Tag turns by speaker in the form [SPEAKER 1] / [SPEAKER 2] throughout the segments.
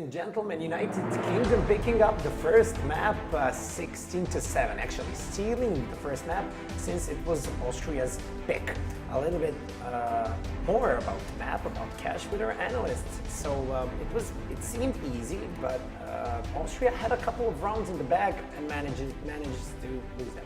[SPEAKER 1] and gentlemen, United Kingdom picking up the first map 16-7, actually stealing the first map since it was Austria's pick. A little bit more about the map, about cash with our analysts. So it seemed easy, but Austria had a couple of rounds in the bag and manages to lose them.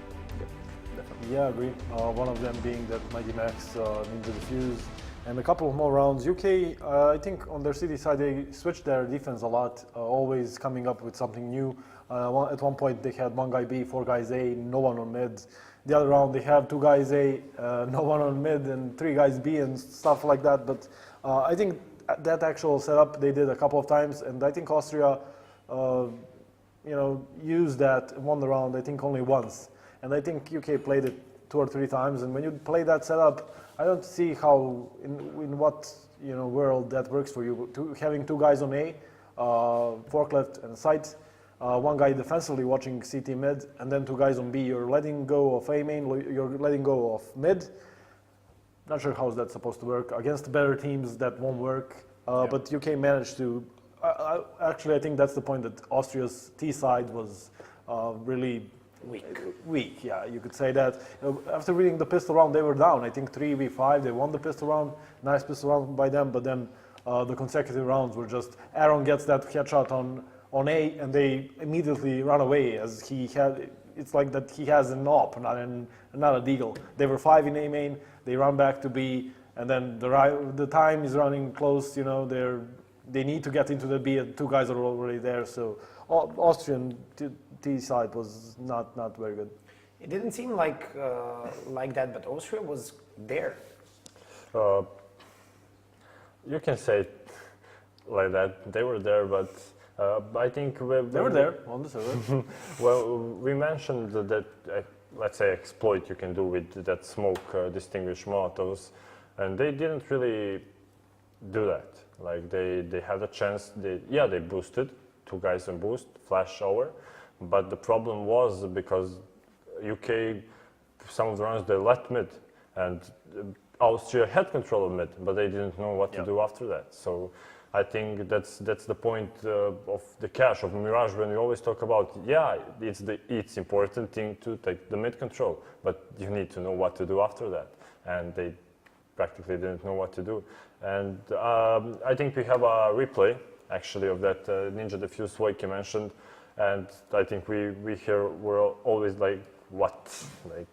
[SPEAKER 2] Yeah, I agree. One of them being that Mighty Max Ninja Defuse, and a couple of more rounds. UK, I think on their city side, they switched their defense a lot, always coming up with something new. At one point, they had one guy B, four guys A, no one on mid. The other round, they have two guys A, no one on mid, and three guys B, and stuff like that. But I think that actual setup they did a couple of times, and I think Austria, used that, won the round, I think only once. And I think UK played it 2 or 3 times, and when you play that setup, I don't see how, in what world that works for you. Having two guys on A, forklift and sight, one guy defensively watching CT mid, and then two guys on B. You're letting go of A main, you're letting go of mid. Not sure how that's supposed to work. Against better teams, that won't work. But UK managed to. Actually, I think that's the point, that Austria's T side was really weak, yeah, you could say that. After winning the pistol round, they were down, I think 3v5, they won the pistol round, nice pistol round by them, but then the consecutive rounds were just, Aaron gets that headshot on A, and they immediately run away, as it's like that he has an op, not a deagle. They were 5 in A main, they run back to B, and then the time is running close, they need to get into the B, and two guys are already there, so Austrian T side was not very good.
[SPEAKER 1] It didn't seem like that, but Austria was there.
[SPEAKER 3] You can say it like that. They were there, but I think
[SPEAKER 2] they were there on the server.
[SPEAKER 3] Well, we mentioned that let's say exploit you can do with that smoke distinguished Molotovs, and they didn't really do that. Like they had a chance. They boosted, 2 guys on boost, flash over. But the problem was because UK, some of the rounds they let mid, and Austria had control of mid, but they didn't know what to do after that. So I think that's the point of the cache, of Mirage, when we always talk about, it's important thing to take the mid control, but you need to know what to do after that. And they practically didn't know what to do. And I think we have a replay, actually, of that Ninja Defuse Wojciech mentioned. And I think we here were always like, what? Like,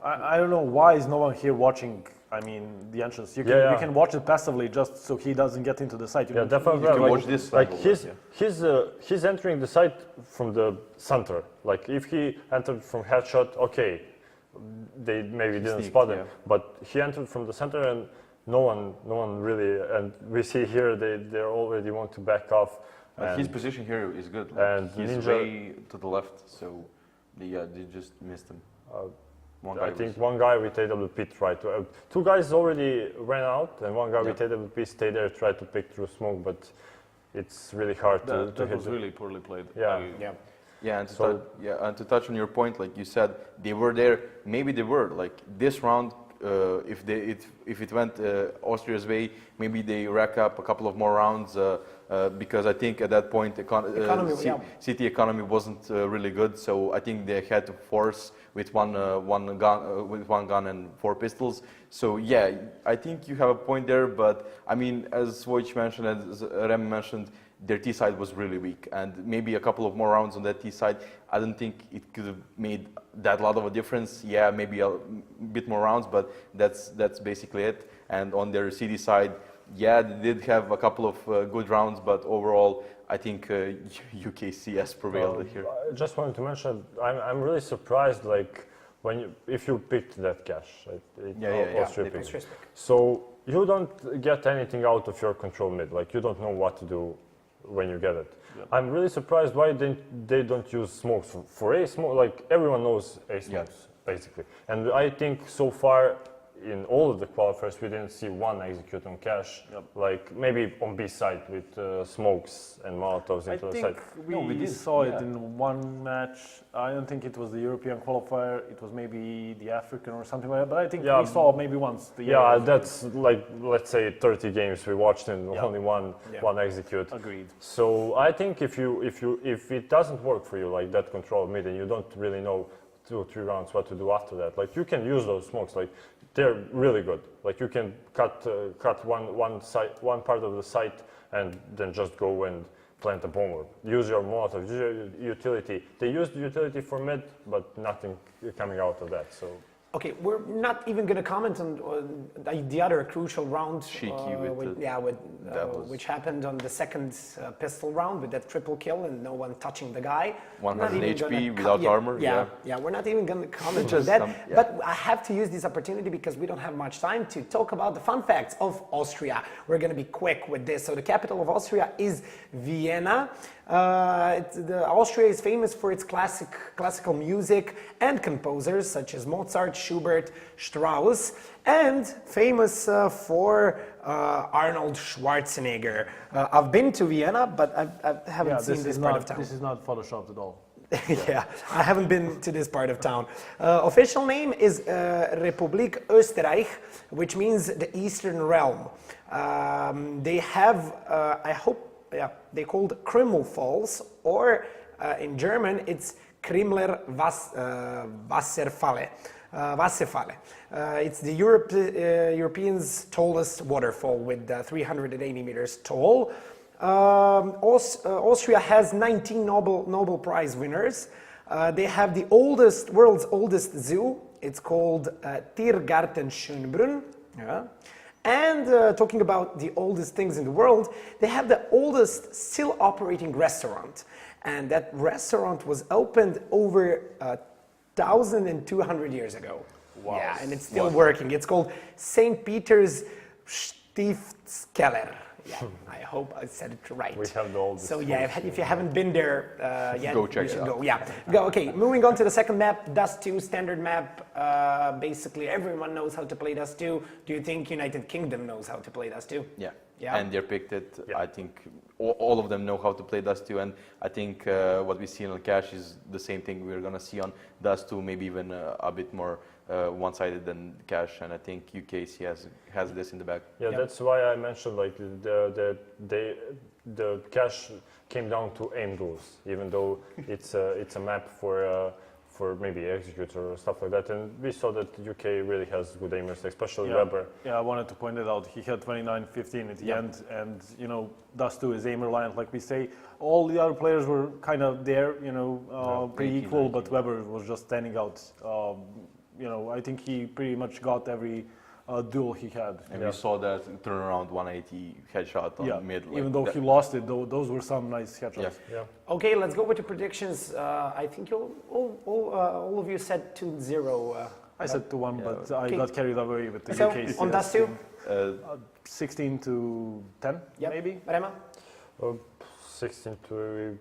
[SPEAKER 2] I don't know why is no one here watching. I mean, the entrance. You can watch it passively just so he doesn't get into the site.
[SPEAKER 3] Definitely.
[SPEAKER 4] You can watch this.
[SPEAKER 3] Like he's entering the site from the center. Like if he entered from headshot, okay, they maybe didn't spot him. But he entered from the center, and no one really. And we see here they already want to back off.
[SPEAKER 4] His position here is good. Like,
[SPEAKER 3] and
[SPEAKER 4] he's
[SPEAKER 3] Ninja,
[SPEAKER 4] way to the left, so they just missed him.
[SPEAKER 3] I think one guy with AWP tried to. 2 guys already ran out, and one guy with AWP stayed there, tried to pick through smoke, but it's really hard to hit.
[SPEAKER 4] That was really poorly played. And to touch on your point, like you said, they were there. Maybe they were like this round. If it went Austria's way, maybe they rack up a couple of more rounds because I think at that point city economy wasn't really good. So I think they had to force with one gun and 4 pistols. So yeah, I think you have a point there. But I mean, as Wojciech mentioned, as Rem mentioned, their T side was really weak, and maybe a couple of more rounds on that T side, I don't think it could have made that lot of a difference. Yeah, maybe a bit more rounds, but that's basically it. And on their CD side, yeah, they did have a couple of good rounds, but overall, I think UKCS prevailed here.
[SPEAKER 3] I just wanted to mention, I'm really surprised, like if you picked that cache, Austria picked. So you don't get anything out of your control mid, like you don't know what to do when you get it. I'm really surprised why they don't use smokes for A smoke. Like everyone knows A smokes basically, and I think so far in all of the qualifiers we didn't see one execute on cash, like maybe on B side with smokes and molotovs into the side.
[SPEAKER 2] We saw it in one match. I don't think it was the European qualifier. It was maybe the African or something like that. But I think we saw maybe once.
[SPEAKER 3] That's like, let's say 30 games we watched and only one execute.
[SPEAKER 2] Agreed.
[SPEAKER 3] So I think if it doesn't work for you, like that control mid, and you don't really know 2 or 3 rounds what to do after that, like you can use those smokes, like they're really good. Like you can cut one part of the site and then just go and plant a bomb or use your Molotov, use your utility. They used utility for mid, but nothing coming out of that. So.
[SPEAKER 1] Okay, we're not even going to comment on the other crucial round, which happened on the second pistol round with that triple kill and no one touching the guy.
[SPEAKER 4] 100 HP without armor.
[SPEAKER 1] Yeah, we're not even going to comment on that. But I have to use this opportunity because we don't have much time to talk about the fun facts of Austria. We're going to be quick with this. So the capital of Austria is Vienna. Austria is famous for its classical music and composers such as Mozart, Schubert, Strauss, and famous for Arnold Schwarzenegger. I've been to Vienna, but I haven't seen this part of town.
[SPEAKER 2] This is not photoshopped at all.
[SPEAKER 1] I haven't been to this part of town. Official name is Republik Österreich, which means the Eastern Realm. They have, they called Krümmel Falls, or in German it's Krimler Wasserfalle. It's the European's tallest waterfall with 380 meters tall. Austria has 19 Nobel Prize winners. They have the world's oldest zoo. It's called Tiergarten Schönbrunn. And talking about the oldest things in the world, they have the oldest still operating restaurant. And that restaurant was opened over 1,200 years ago.
[SPEAKER 3] Wow.
[SPEAKER 1] Yeah, and it's still working. It's called St. Peter's Stiftskeller. Yeah, I hope I said it right.
[SPEAKER 3] We have the oldest.
[SPEAKER 1] So if you haven't been there yet,
[SPEAKER 4] go check
[SPEAKER 1] you should
[SPEAKER 4] it out.
[SPEAKER 1] go. Yeah, go. Okay, moving on to the second map, Dust2, standard map. Basically, everyone knows how to play Dust2. Do you think United Kingdom knows how to play Dust2?
[SPEAKER 4] Yeah.
[SPEAKER 1] Yeah.
[SPEAKER 4] And they picked it. Yeah. I think all of them know how to play Dust2, and I think what we see on Cash is the same thing we're gonna see on Dust2, maybe even a bit more one-sided than Cash, and I think UKC has this in the back.
[SPEAKER 3] Yeah, that's why I mentioned like the Cash came down to aim rules, even though it's a map for maybe execute or stuff like that, and we saw that UK really has good aimers, especially Weber.
[SPEAKER 2] Yeah, I wanted to point it out. He had 29-15 at the end, and Dust2 is aimer line, like we say. All the other players were kind of there, pretty equal, but Weber was just standing out. I think he pretty much got every duel he had.
[SPEAKER 4] And we saw that turnaround 180 headshot on mid.
[SPEAKER 2] Even though he lost it, those were some nice headshots.
[SPEAKER 3] Yeah.
[SPEAKER 1] Okay, let's go with your predictions. I think all of you said 2-0.
[SPEAKER 2] I said 2-1, but I got carried away with the
[SPEAKER 1] So,
[SPEAKER 2] UK.
[SPEAKER 1] on Dust2?
[SPEAKER 2] 16-10, maybe?
[SPEAKER 1] Rema?
[SPEAKER 3] 16-8.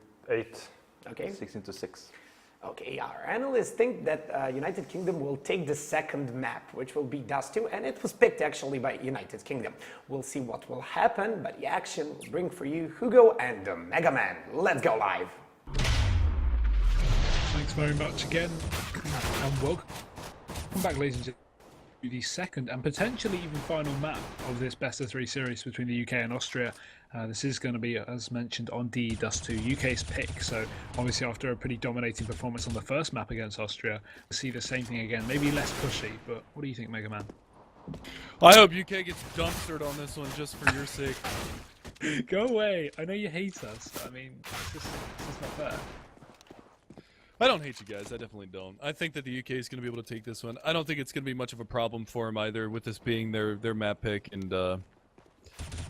[SPEAKER 1] Okay.
[SPEAKER 4] 16-6.
[SPEAKER 1] Okay, our analysts think that United Kingdom will take the second map, which will be Dust2, and it was picked actually by United Kingdom. We'll see what will happen, but the action will bring for you Hugo and the Mega Man. Let's go live.
[SPEAKER 5] Thanks very much again, and welcome back, ladies and gentlemen, to the second and potentially even final map of this best of 3 series between the UK and Austria. This is going to be, as mentioned, on the Dust2, UK's pick. So obviously after a pretty dominating performance on the first map against Austria, we'll see the same thing again, maybe less pushy, but what do you think, Mega Man?
[SPEAKER 6] I hope UK gets dumpstered on this one just for your sake.
[SPEAKER 5] Go away. I know you hate us. I mean, it's just not fair.
[SPEAKER 6] I don't hate you guys. I definitely don't. I think that the UK is going to be able to take this one. I don't think it's going to be much of a problem for them either, with this being their map pick, and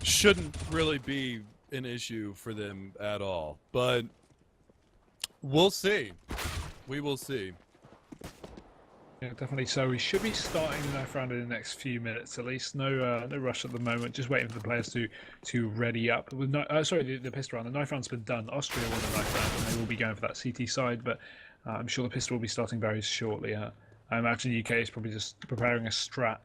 [SPEAKER 6] shouldn't really be an issue for them at all. But we'll see. We will see.
[SPEAKER 5] Yeah, definitely. So we should be starting the knife round in the next few minutes at least. No rush at the moment. Just waiting for the players to ready up. With the pistol round. The knife round's been done. Austria won the knife round, and they will be going for that CT side. But I'm sure the pistol will be starting very shortly. I imagine the UK is probably just preparing a strat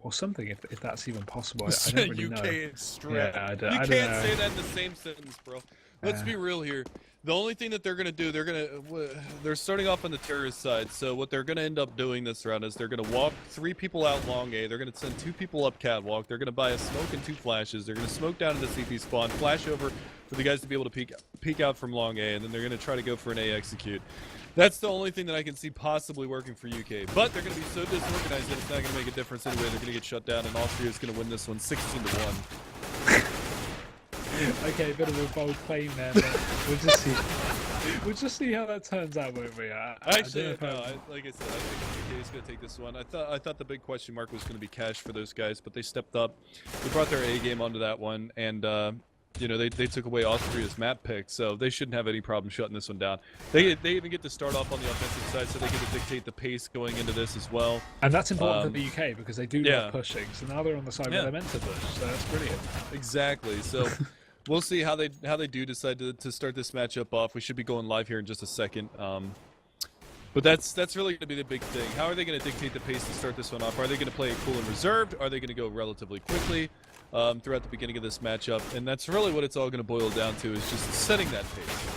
[SPEAKER 5] or something, if that's even possible. I don't really
[SPEAKER 6] UK
[SPEAKER 5] know.
[SPEAKER 6] extract.
[SPEAKER 5] Yeah, I
[SPEAKER 6] you
[SPEAKER 5] don't
[SPEAKER 6] can't
[SPEAKER 5] know.
[SPEAKER 6] say that in the same sentence, bro. Let's be real here. The only thing that they're gonna do, they're starting off on the terrorist side. So what they're gonna end up doing this round is they're gonna walk 3 people out long A. They're gonna send 2 people up catwalk. They're gonna buy a smoke and 2 flashes. They're gonna smoke down into CT spawn, flash over for the guys to be able to peek out from long A, and then they're gonna try to go for an A execute. That's the only thing that I can see possibly working for UK. But they're going to be so disorganized that it's not going to make a difference anyway. They're going to get shut down, and Austria's going to win this one 16-1.
[SPEAKER 5] Okay, a bit of a bold claim there, but we'll just see. We'll just see how that turns out, won't we?
[SPEAKER 6] Actually, no. Like I said, I think UK is going to take this one. I thought the big question mark was going to be cash for those guys, but they stepped up. They brought their A game onto that one, and you know, they took away Austria's map pick, so they shouldn't have any problem shutting this one down. They even get to start off on the offensive side, so they get to dictate the pace going into this as well.
[SPEAKER 5] And that's important for the UK because they do
[SPEAKER 6] yeah.
[SPEAKER 5] love pushing. So now they're on the side where they're meant to push. So that's brilliant.
[SPEAKER 6] Exactly. So we'll see how they do decide to start this matchup off. We should be going live here in just a second. But that's really going to be the big thing. How are they going to dictate the pace to start this one off? Are they going to play it cool and reserved? Are they going to go relatively quickly throughout the beginning of this matchup? And that's really what it's all going to boil down to, is just setting that pace.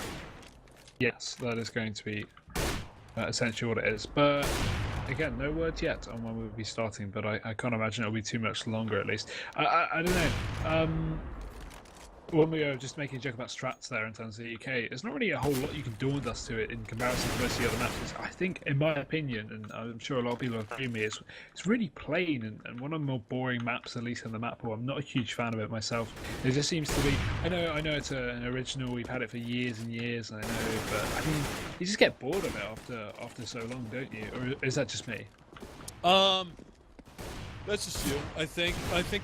[SPEAKER 5] Yes, that is going to be essentially what it is. But again, no word yet on when we'll be starting, but I can't imagine it'll be too much longer at least. I don't know. When we were just making a joke about strats there in terms of the UK, there's not really a whole lot you can do on Dust2 in comparison to most of the other matches. I think, in my opinion, and I'm sure a lot of people agree with me, it's really plain and one of the more boring maps, at least in the map pool. I'm not a huge fan of it myself. It just seems to be. I know it's an original. We've had it for years and years. I know, but I mean, you just get bored of it after so long, don't you? Or is that just me?
[SPEAKER 6] That's just you. I think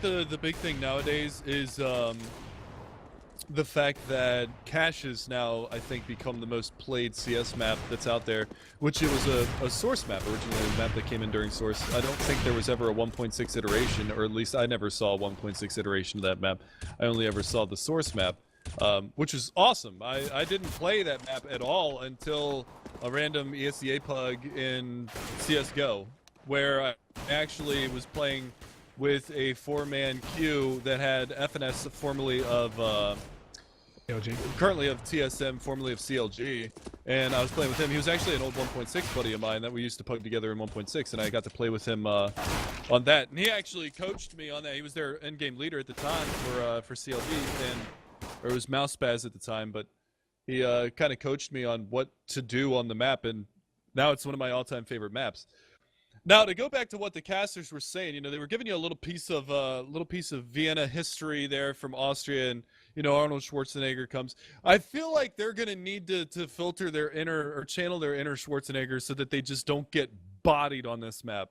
[SPEAKER 6] the big thing nowadays is the fact that Cache has now, I think, become the most played CS map that's out there, which it was a Source map, originally a map that came in during Source. I don't think there was ever a 1.6 iteration, or at least I never saw a 1.6 iteration of that map. I only ever saw the Source map, which is awesome. I didn't play that map at all until a random ESEA pug in CSGO, where I actually was playing with a 4-man queue that had FNS, formerly of
[SPEAKER 5] CLG.
[SPEAKER 6] Currently of TSM, formerly of CLG, and I was playing with him. He was actually an old 1.6 buddy of mine that we used to pug together in 1.6, and I got to play with him on that. And he actually coached me on that. He was their endgame leader at the time for CLG, or it was Mouse Spaz at the time, but he kind of coached me on what to do on the map, and now it's one of my all-time favorite maps. Now, to go back to what the casters were saying, you know, they were giving you a little piece of Vienna history there from Austria, and you know, Arnold Schwarzenegger comes. I feel like they're gonna need to filter their inner, or channel their inner Schwarzenegger, so that they just don't get bodied on this map.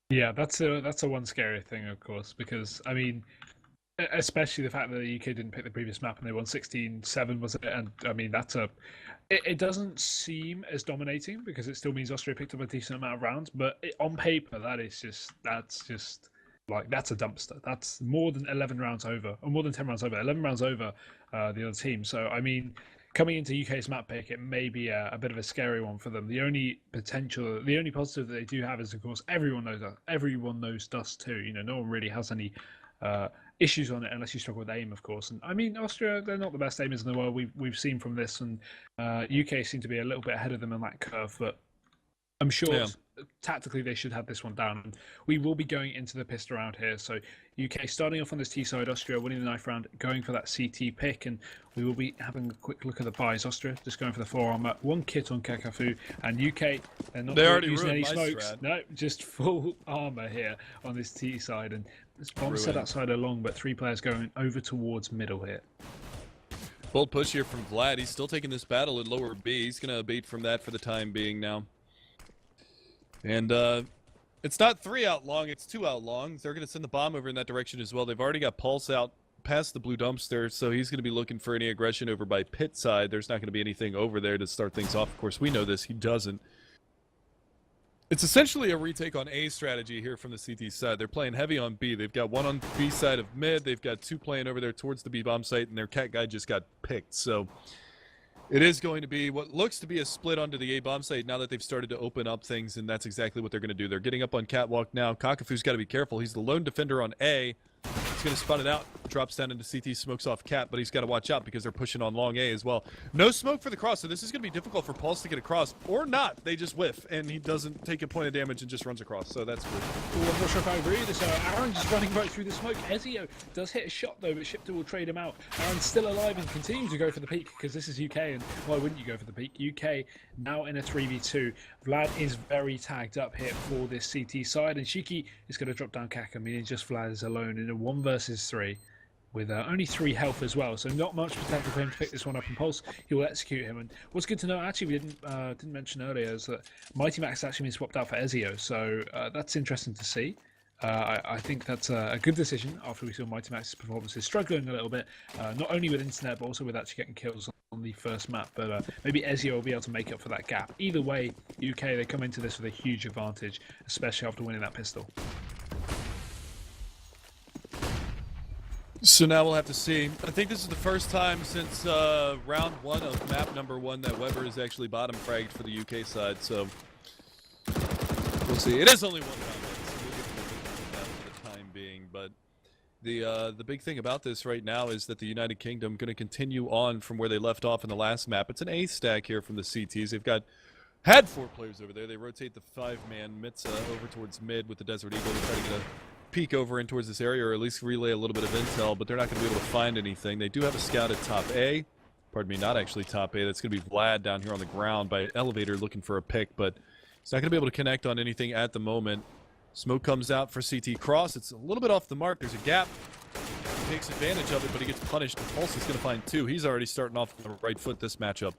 [SPEAKER 5] Yeah, that's a one scary thing, of course, because I mean, especially the fact that the UK didn't pick the previous map and they won 16-7, was it? And I mean, it doesn't seem as dominating because it still means Austria picked up a decent amount of rounds, but on paper, that's just like, that's a dumpster. That's more than 11 rounds over, or more than 10 rounds over. 11 rounds over the other team. So I mean, coming into UK's map pick, it may be a bit of a scary one for them. The only positive that they do have is, of course, everyone knows Dust2. You know, no one really has any issues on it unless you struggle with aim, of course. And I mean, Austria, they're not the best aimers in the world. We've seen from this, and UK seem to be a little bit ahead of them on that curve, but I'm sure tactically they should have this one down. And we will be going into the pist around here. So UK starting off on this T side, Austria winning the knife round, going for that CT pick, and we will be having a quick look at the buys. Austria just going for the 4 armor, 1 kit on Kakafu, and UK, they're not using any smokes. No, just full armor here on this T side, and this bomb set outside along, but 3 players going over towards middle here.
[SPEAKER 6] Bold push here from Vlad. He's still taking this battle at lower B. He's going to abate from that for the time being now. And it's not 3 out long, it's 2 out long. They're going to send the bomb over in that direction as well. They've already got Pulse out past the blue dumpster, so he's going to be looking for any aggression over by pit side. There's not going to be anything over there to start things off. Of course, we know this. He doesn't. It's essentially a retake on A strategy here from the CT side. They're playing heavy on B. They've got 1 on B side of mid. They've got 2 playing over there towards the B bomb site, and their cat guy just got picked. So It is going to be what looks to be a split onto the A bomb site now that they've started to open up things, and that's exactly what they're going to do. They're getting up on catwalk now. Kakafu's got to be careful. He's the lone defender on A. He's going to spot it out, drops down into CT, smokes off Cat, but he's got to watch out because they're pushing on long A as well. No smoke for the cross, so this is going to be difficult for Pulse to get across, or not. They just whiff, and he doesn't take a point of damage and just runs across, so that's good.
[SPEAKER 5] Ooh, I'm not sure if I agree with this. Aaron just running right through the smoke. Ezio does hit a shot though, but Shifter will trade him out. Aaron's still alive and continues to go for the peak because this is UK, and why wouldn't you go for the peak? UK now in a 3v2. Vlad is very tagged up here for this CT side, and Shiki is going to drop down Kaka, meaning just Vlad is alone in a 1 versus 3 with only 3 health as well, so not much potential for him to pick this one up in Pulse. He will execute him. And what's good to know, actually, we didn't mention earlier, is that Mighty Max has actually been swapped out for Ezio, so that's interesting to see. I think that's a good decision after we saw Mighty Max's performances struggling a little bit, not only with internet but also with actually getting kills on the first map. But maybe Ezio will be able to make up for that gap. Either way, UK, they come into this with a huge advantage, especially after winning that pistol.
[SPEAKER 6] So now we'll have to see. I think this is the first time since round 1 of map number 1 that Weber is actually bottom fragged for the UK side, so we'll see. It is only 1 round, so we'll give it a for the time being, but the big thing about this right now is that the United Kingdom going to continue on from where they left off in the last map. It's an A stack here from the CTs. They've had 4 players over there. They rotate the 5-man Mitza over towards mid with the Desert Eagle to try to get a peek over in towards this area, or at least relay a little bit of intel, but they're not going to be able to find anything. They do have a scout at top A. Pardon me, not actually top A. That's going to be Vlad down here on the ground by elevator looking for a pick, but he's not going to be able to connect on anything at the moment. Smoke comes out for CT Cross. It's a little bit off the mark. There's a gap. He takes advantage of it, but he gets punished. Pulse is going to find 2. He's already starting off on the right foot this matchup.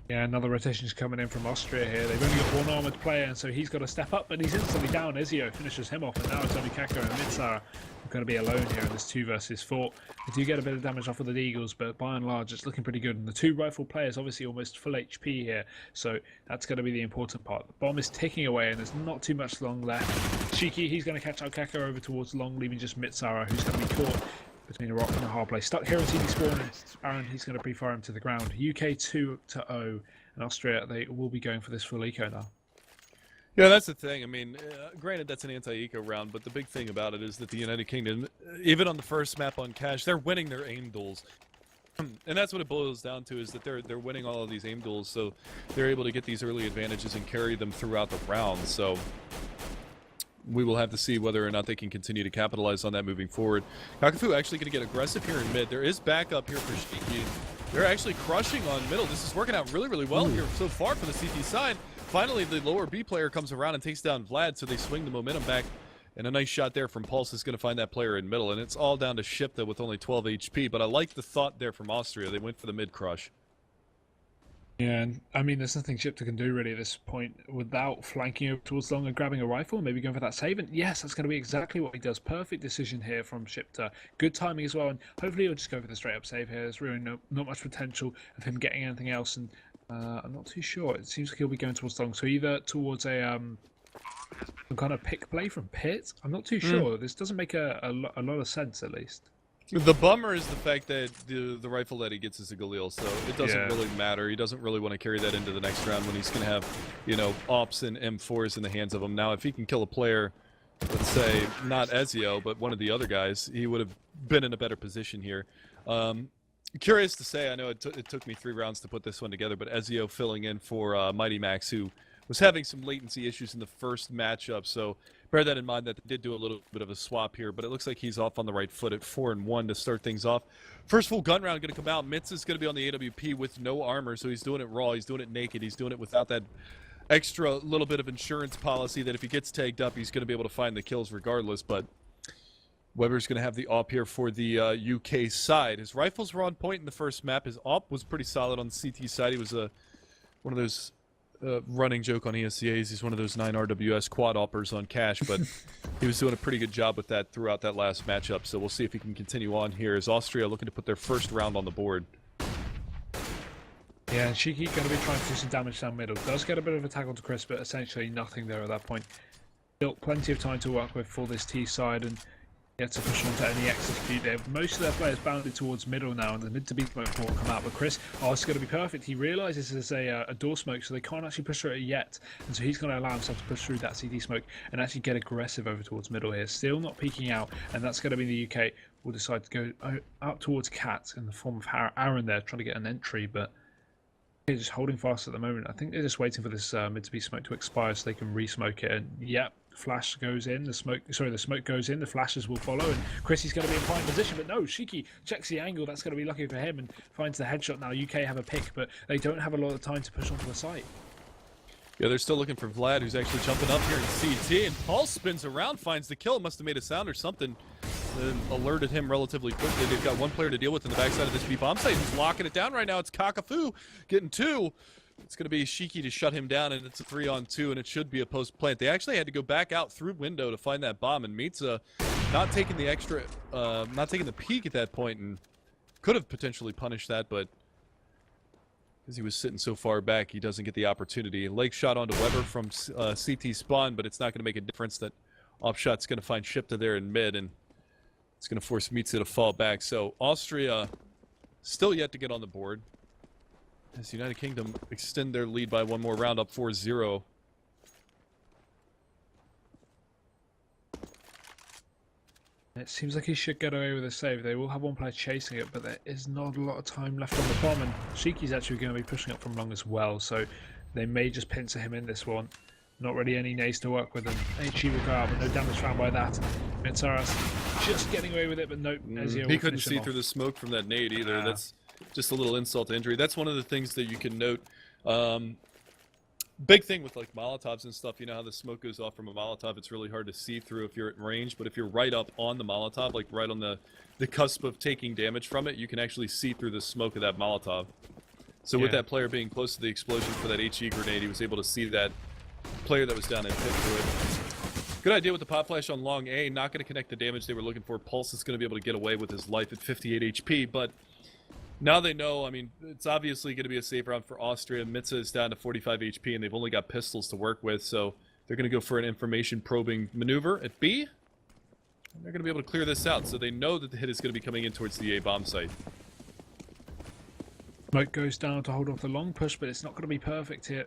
[SPEAKER 5] Yeah, another rotation's coming in from Austria here. They've only got 1 armoured player, and so he's got to step up, but he's instantly down. Ezio finishes him off, and now it's only Kaka and Mitsara who are going to be alone here in this 2 versus 4. They do get a bit of damage off of the Eagles, but by and large, it's looking pretty good. And the 2 rifle players, obviously almost full HP here, so that's going to be the important part. The bomb is ticking away, and there's not too much long left. Shiki, he's going to catch out Kaka over towards long, leaving just Mitsara, who's going to be caught between a rock and a hard place. Stuck here in TV spawning. Aaron, he's going to pre-fire him to the ground. UK 2-0. And Austria, they will be going for this full eco now.
[SPEAKER 6] Yeah, that's the thing. I mean, granted, that's an anti-eco round, but the big thing about it is that the United Kingdom, even on the first map on Cash, they're winning their aim duels. And that's what it boils down to, is that they're winning all of these aim duels, so they're able to get these early advantages and carry them throughout the round. So we will have to see whether or not they can continue to capitalize on that moving forward. Kakafu actually going to get aggressive here in mid. There is backup here for Shiki. They're actually crushing on middle. This is working out really, really well here so far for the CT side. Finally, the lower B player comes around and takes down Vlad, so they swing the momentum back. And a nice shot there from Pulse is going to find that player in middle. And it's all down to Shipta with only 12 HP. But I like the thought there from Austria. They went for the mid crush.
[SPEAKER 5] Yeah, and I mean, there's nothing Shipta can do really at this point without flanking over towards long and grabbing a rifle, maybe going for that save. And yes, that's going to be exactly what he does. Perfect decision here from Shipta. Good timing as well, and hopefully he'll just go for the straight up save here. There's really not much potential of him getting anything else, and I'm not too sure. It seems like he'll be going towards long, so either towards a some kind of pick play from Pit. I'm not too sure. This doesn't make a lot of sense, at least.
[SPEAKER 6] The bummer is the fact that the rifle that he gets is a Galil, so it doesn't really matter. He doesn't really want to carry that into the next round when he's going to have, you know, Ops and M4s in the hands of him. Now, if he can kill a player, let's say, not Ezio, but one of the other guys, he would have been in a better position here. Curious to say, I know it took me 3 rounds to put this one together, but Ezio filling in for Mighty Max, who was having some latency issues in the first matchup, so bear that in mind that they did do a little bit of a swap here, but it looks like he's off on the right foot at 4-1 to start things off. First full gun round going to come out. Mitz is going to be on the AWP with no armor, so he's doing it raw, he's doing it naked, he's doing it without that extra little bit of insurance policy that if he gets tagged up, he's going to be able to find the kills regardless, but Weber's going to have the AWP here for the UK side. His rifles were on point in the first map. His AWP was pretty solid on the CT side. He was one of those running joke on ESCAs. He's one of those 9 RWS quad AWPers on Cash, but he was doing a pretty good job with that throughout that last matchup. So we'll see if he can continue on here as Austria looking to put their first round on the board.
[SPEAKER 5] Yeah, and Shiki going to be trying to do some damage down middle. Does get a bit of a tackle to Chris, but essentially nothing there at that point. Still plenty of time to work with for this T side, and Yet to push on to any execute there. Most of their players bounded towards middle now, and the mid to B smoke will come out. But Chris, it's going to be perfect. He realizes there's a door smoke, so they can't actually push through it yet. And so he's going to allow himself to push through that CD smoke and actually get aggressive over towards middle here. Still not peeking out, and that's going to be the UK will decide to go up towards Cat in the form of Aaron there, trying to get an entry, but they're just holding fast at the moment. I think they're just waiting for this mid to B smoke to expire so they can re-smoke it. And yep. Flash goes in, the smoke goes in, the flashes will follow, and Chrissy's going to be in prime position, but no, Shiki checks the angle, that's going to be lucky for him, and finds the headshot now. UK have a pick, but they don't have a lot of time to push onto the site.
[SPEAKER 6] Yeah, they're still looking for Vlad, who's actually jumping up here in CT, and Paul spins around, finds the kill, must have made a sound or something, alerted him relatively quickly. They've got one player to deal with in the backside of this B-bomb site, who's locking it down right now. It's Kakafu getting two. It's going to be Shiki to shut him down, and it's a 3-on-2, and it should be a post-plant. They actually had to go back out through window to find that bomb, and Mitza not taking the extra, not taking the peek at that point, and could have potentially punished that, but because he was sitting so far back, he doesn't get the opportunity. Lake shot onto Weber from CT spawn, but it's not going to make a difference. That offshot's going to find Shipta there in mid, and it's going to force Mitza to fall back. So Austria still yet to get on the board, as United Kingdom extend their lead by one more round, up 4-0.
[SPEAKER 5] It seems like he should get away with a save. They will have one player chasing it, but there is not a lot of time left on the bomb, and Shiki's actually going to be pushing up from long as well, so they may just pincer him in this one. Not really any nades to work with, and HE will go out, but no damage found by that. Mitsaras just getting away with it, but nope.
[SPEAKER 6] He couldn't see through the smoke from that nade either. That's just a little insult to injury. That's one of the things that you can note. Big thing with like Molotovs and stuff, you know how the smoke goes off from a Molotov, it's really hard to see through if you're at range, but if you're right up on the Molotov, like right on the cusp of taking damage from it, you can actually see through the smoke of that Molotov. So with that player being close to the explosion for that HE grenade, he was able to see that player that was down and hit through it. Good idea with the pop flash on long A, not going to connect the damage they were looking for. Pulse is going to be able to get away with his life at 58 HP, but now they know, I mean, it's obviously going to be a safe round for Austria. Mitza is down to 45 HP, and they've only got pistols to work with, so they're going to go for an information probing maneuver at B. And they're going to be able to clear this out, so they know that the hit is going to be coming in towards the A bomb site.
[SPEAKER 5] Smoke goes down to hold off the long push, but it's not going to be perfect here.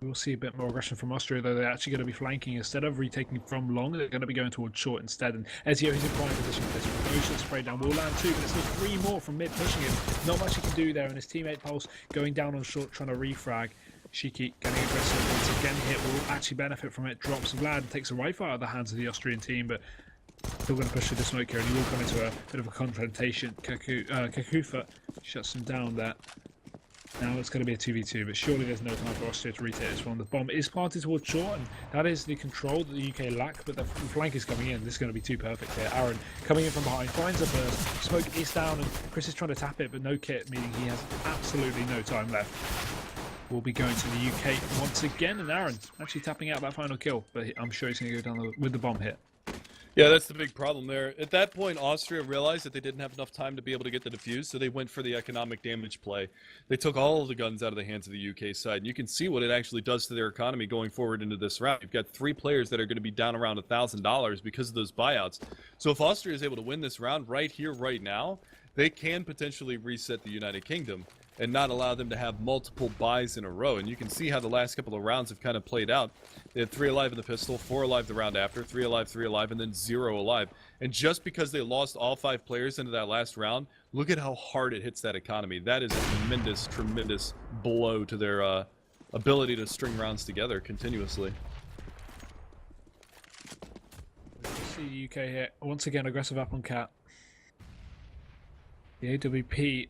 [SPEAKER 5] We will see a bit more aggression from Austria, though they're actually going to be flanking. Instead of retaking from long, they're going to be going towards short instead. And Ezio is in prime position for this. No shot spray down. Will land two, but it's still three more from mid pushing him. Not much he can do there, and his teammate Pulse going down on short, trying to refrag. Shiki getting aggressive once again. Hit will actually benefit from it. Drops Vlad and takes a rifle out of the hands of the Austrian team, but still going to push through the smoke here, and he will come into a bit of a confrontation. Kakufa shuts him down there. Now it's going to be a 2v2, but surely there's no time for Austria to retake this one. The bomb is planted towards short, and that is the control that the UK lack, but the flank is coming in. This is going to be too perfect here. Aaron coming in from behind, finds a burst. Smoke is down, and Chris is trying to tap it, but no kit, meaning he has absolutely no time left. We'll be going to the UK once again, and Aaron actually tapping out that final kill, but I'm sure he's going to go down with the bomb hit.
[SPEAKER 6] Yeah, that's the big problem there. At that point, Austria realized that they didn't have enough time to be able to get the defuse, so they went for the economic damage play. They took all of the guns out of the hands of the UK side, and you can see what it actually does to their economy going forward into this round. You've got 3 players that are going to be down around $1,000 because of those buyouts. So if Austria is able to win this round right here, right now, they can potentially reset the United Kingdom and not allow them to have multiple buys in a row. And you can see how the last couple of rounds have kind of played out. They had 3 alive in the pistol, 4 alive the round after, 3 alive, and then 0 alive. And just because they lost all 5 players into that last round, look at how hard it hits that economy. That is a tremendous, tremendous blow to their ability to string rounds together continuously.
[SPEAKER 5] See the UK here, once again aggressive up on Cat. The AWP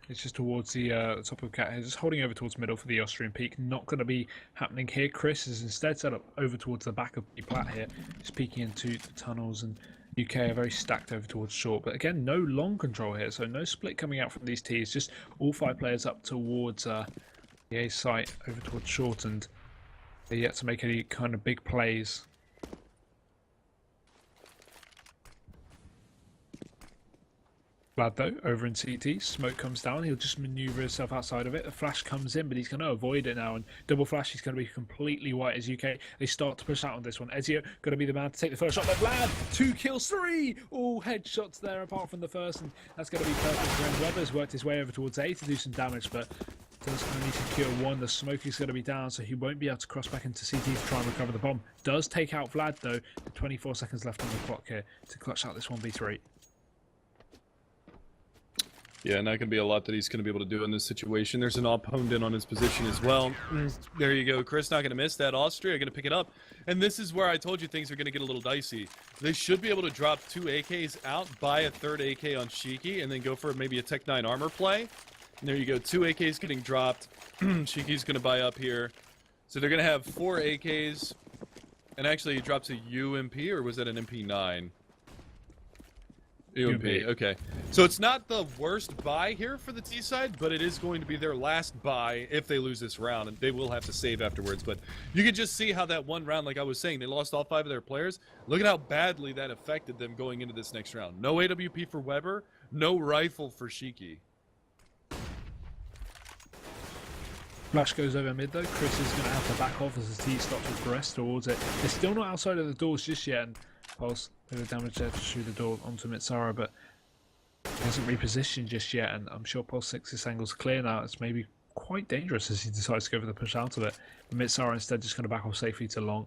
[SPEAKER 5] is just towards the top of Cat here, just holding over towards middle for the Austrian peak. Not going to be happening here. Chris is instead set up over towards the back of the plat here, just peeking into the tunnels, and UK are very stacked over towards short. But again, no long control here, so no split coming out from these T's, just all 5 players up towards the A site over towards short, and they're yet to make any kind of big plays. Vlad though, over in CT, smoke comes down, he'll just maneuver himself outside of it. The flash comes in, but he's going to avoid it now, and double flash is going to be completely white as UK. They start to push out on this one. Ezio going to be the man to take the first shot, but Vlad, 2 kills, 3! All headshots there apart from the first, and that's going to be perfect for him. Weber's worked his way over towards A to do some damage, but does only secure 1. The smoke is going to be down, so he won't be able to cross back into CT to try and recover the bomb. Does take out Vlad though, 24 seconds left on the clock here to clutch out this 1v3.
[SPEAKER 6] Yeah, not going to be a lot that he's going to be able to do in this situation. There's an op honed in on his position as well. There you go. Chris not going to miss that. Austria going to pick it up. And this is where I told you things are going to get a little dicey. They should be able to drop 2 AKs out, buy a 3rd AK on Shiki, and then go for maybe a Tech 9 armor play. And there you go. 2 AKs getting dropped. Shiki's going to buy up here. So they're going to have 4 AKs. And actually, he drops a UMP, or was that an MP9? UMP, okay. So it's not the worst buy here for the T side, but it is going to be their last buy if they lose this round, and they will have to save afterwards. But you can just see how that one round, like I was saying, they lost all 5 of their players. Look at how badly that affected them going into this next round. No AWP for Weber, no rifle for Shiki.
[SPEAKER 5] Flash goes over mid though. Chris is going to have to back off as the T starts to progress towards it. They're still not outside of the doors just yet, and Pulse, a bit of damage there through the door onto Mitsara, but he hasn't repositioned just yet, and I'm sure Pulse 6's angle's clear now. It's maybe quite dangerous as he decides to go for the push out of it. But Mitsara instead just going to back off safely to long.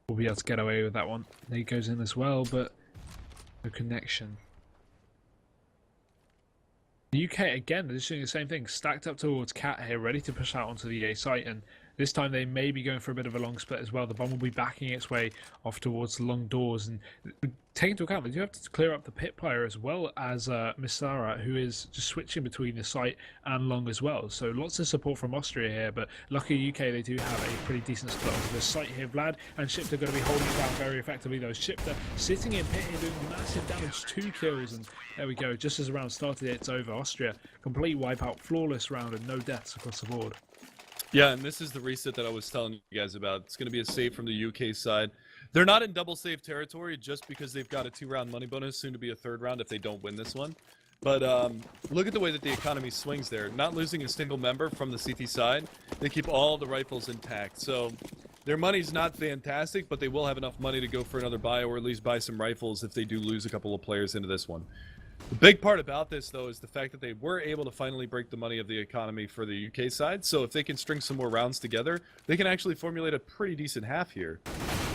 [SPEAKER 5] We'll be able to get away with that one. He goes in as well, but no connection. The UK again, they're just doing the same thing, stacked up towards Cat here, ready to push out onto the A site, and this time they may be going for a bit of a long split as well. The bomb will be backing its way off towards the long doors, and take into account they do have to clear up the pit player as well as Misara, who is just switching between the site and long as well. So lots of support from Austria here, but lucky UK, they do have a pretty decent split onto the site here. Vlad and Shifter are going to be holding it down very effectively though. Shifter sitting in pit here doing massive damage, 2 kills, and there we go. Just as the round started, it's over. Austria, complete wipeout, flawless round, and no deaths across the board.
[SPEAKER 6] Yeah, and this is the reset that I was telling you guys about. It's going to be a save from the UK side. They're not in double save territory just because they've got a 2-round money bonus, soon to be a 3rd round if they don't win this one. But look at the way that the economy swings there. Not losing a single member from the CT side. They keep all the rifles intact. So their money's not fantastic, but they will have enough money to go for another buy, or at least buy some rifles if they do lose a couple of players into this one. The big part about this, though, is the fact that they were able to finally break the money of the economy for the UK side. So if they can string some more rounds together, they can actually formulate a pretty decent half here.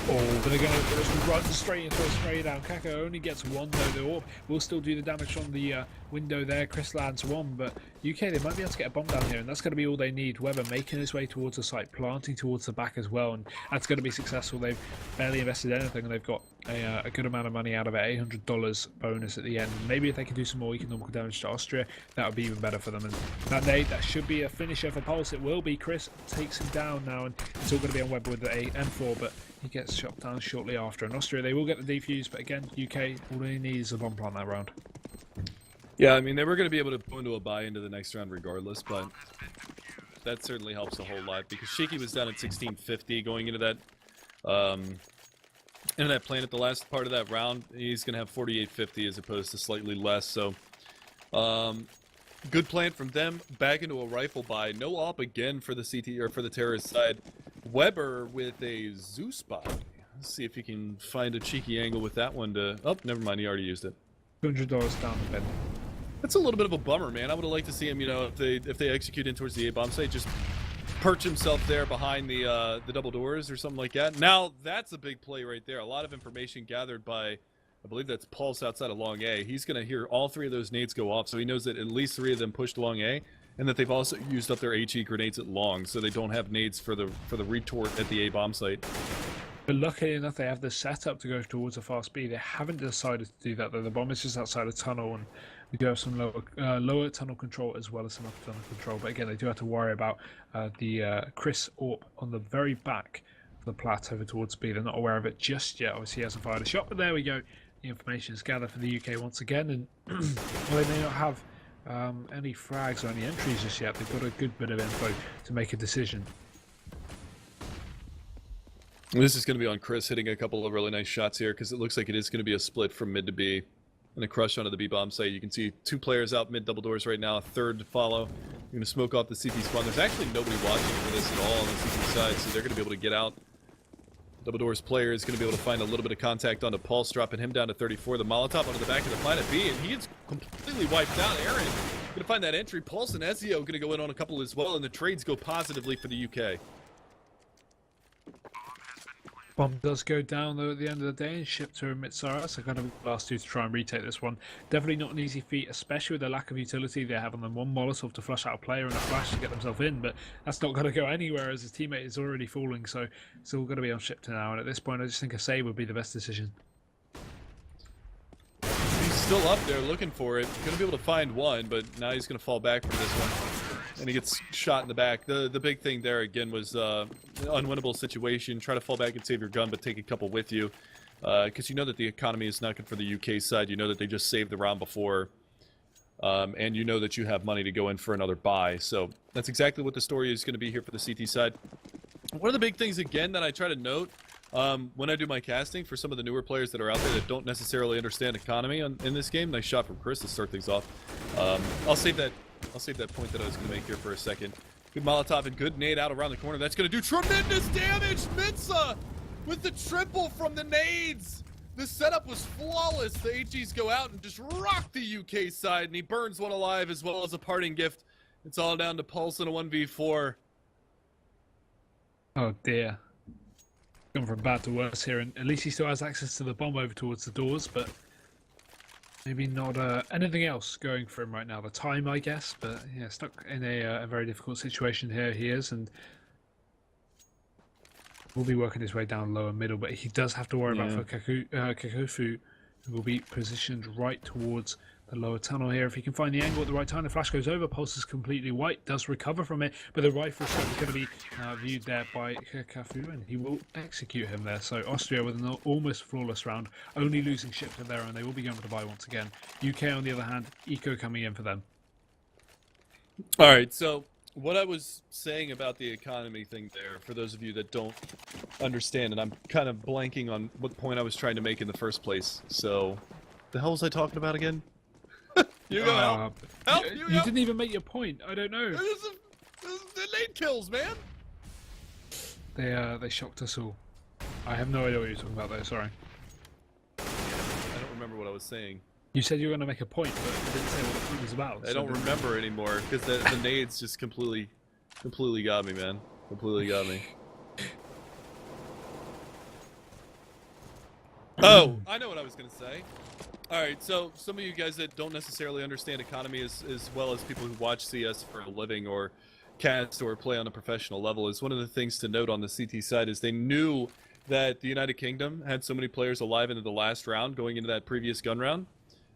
[SPEAKER 5] Oh, but they're going to run straight into a spray down. Kako only gets 1 though. The AWP will still do the damage from the window there. Chris lands 1, but UK, they might be able to get a bomb down here, and that's going to be all they need. Weber making his way towards the site, planting towards the back as well, and that's going to be successful. They've barely invested anything, and they've got a good amount of money out of it, $800 bonus at the end. Maybe if they can do some more economical damage to Austria, that would be even better for them. And that nade, that should be a finisher for Pulse. It will be. Chris takes him down now, and it's all going to be on Weber with the M4, but he gets shot down shortly after. And Austria, they will get the defuse, but again, UK, all they need is a bomb plant that round.
[SPEAKER 6] Yeah, I mean, they were going to be able to go into a buy into the next round regardless, but that certainly helps a whole lot because Shiki was down at 1650 going into that plan at the last part of that round. He's going to have 4850 as opposed to slightly less, so good plan from them. Back into a rifle buy. No op again for the CT or for the terrorist side. Weber with a Zeus buy. Let's see if he can find a cheeky angle with that one to... Oh, never mind, he already used it.
[SPEAKER 5] $200 down the bed.
[SPEAKER 6] That's a little bit of a bummer, man. I would have liked to see him, you know, if they execute in towards the A-bomb site, just perch himself there behind the double doors or something like that. Now, that's a big play right there. A lot of information gathered by, I believe that's Pulse outside of long A. He's going to hear all 3 of those nades go off, so he knows that at least 3 of them pushed long A, and that they've also used up their HE grenades at long, so they don't have nades for the retort at the A-bomb site.
[SPEAKER 5] But luckily enough, they have the setup to go towards a fast B. They haven't decided to do that, though. The bomb is just outside a tunnel, and we do have some lower tunnel control as well as some upper tunnel control. But again, they do have to worry about the Chris AWP on the very back of the plat over towards B. They're not aware of it just yet. Obviously, he hasn't fired a shot, but there we go. The information is gathered for the UK once again, and well, they may not have any frags or any entries just yet. They've got a good bit of info to make a decision.
[SPEAKER 6] This is going to be on Chris hitting a couple of really nice shots here because it looks like it is going to be a split from mid to B. and a crush onto the B-bomb site. You can see 2 players out mid double doors right now, a third to follow. You're going to smoke off the CT spawn. There's actually nobody watching for this at all on the CT side, so they're going to be able to get out. Double doors player is going to be able to find a little bit of contact onto Pulse, dropping him down to 34. The Molotov onto the back of the Planet B, and he is completely wiped out. Aaron going to find that entry. Pulse and Ezio going to go in on a couple as well, and the trades go positively for the UK.
[SPEAKER 5] Bomb does go down though at the end of the day and shipped to Mitsara, so kind of last 2 to try and retake this one. Definitely not an easy feat, especially with the lack of utility they have on them. 1 Molotov to flush out a player and a flash to get themselves in, but that's not going to go anywhere as his teammate is already falling, so it's all going to be on ship to now, and at this point I just think a save would be the best decision.
[SPEAKER 6] He's still up there looking for it. Going to be able to find one, but now he's going to fall back from this one. And he gets shot in the back. The big thing there, again, was an unwinnable situation. Try to fall back and save your gun, but take a couple with you. Because you know that the economy is not good for the UK side. You know that they just saved the round before. And you know that you have money to go in for another buy. So that's exactly what the story is going to be here for the CT side. One of the big things, again, that I try to note when I do my casting for some of the newer players that are out there that don't necessarily understand economy in this game. Nice shot from Chris to start things off. I'll save that point that I was going to make here for a second. Good Molotov and good nade out around the corner. That's going to do tremendous damage. Mitsa with the triple from the nades. The setup was flawless. The HGs go out and just rock the UK side, and he burns one alive as well as a parting gift. It's all down to Pulse in a 1v4.
[SPEAKER 5] Oh dear. Gone from bad to worse here, and at least he still has access to the bomb over towards the doors, but maybe not anything else going for him right now. The time, I guess, but yeah, stuck in a very difficult situation here he is, and will be working his way down lower middle, but he does have to worry about for Kakufu, who will be positioned right towards the lower tunnel here. If he can find the angle at the right time, the flash goes over. Pulse is completely white, does recover from it, but the rifle shot is going to be viewed there by Kafu, and he will execute him there. So Austria with an almost flawless round, only losing ship to there, and they will be going for the buy once again. UK on the other hand, eco coming in for them.
[SPEAKER 6] All right, so what I was saying about the economy thing there, for those of you that don't understand, and I'm kind of blanking on what point I was trying to make in the first place. So, the hell was I talking about again? You go help. Help!
[SPEAKER 5] You didn't even make your point. I don't know.
[SPEAKER 6] The nade kills, man.
[SPEAKER 5] They shocked us all. I have no idea what you're talking about though. Sorry.
[SPEAKER 6] I don't remember what I was saying.
[SPEAKER 5] You said you were going to make a point, but you didn't say what the point was about.
[SPEAKER 6] I don't remember anymore because the nades just completely got me, man. Completely got me. Oh, I know what I was going to say. Alright, so some of you guys that don't necessarily understand economy as well as people who watch CS for a living or cast or play on a professional level, is one of the things to note on the CT side is they knew that the United Kingdom had so many players alive into the last round going into that previous gun round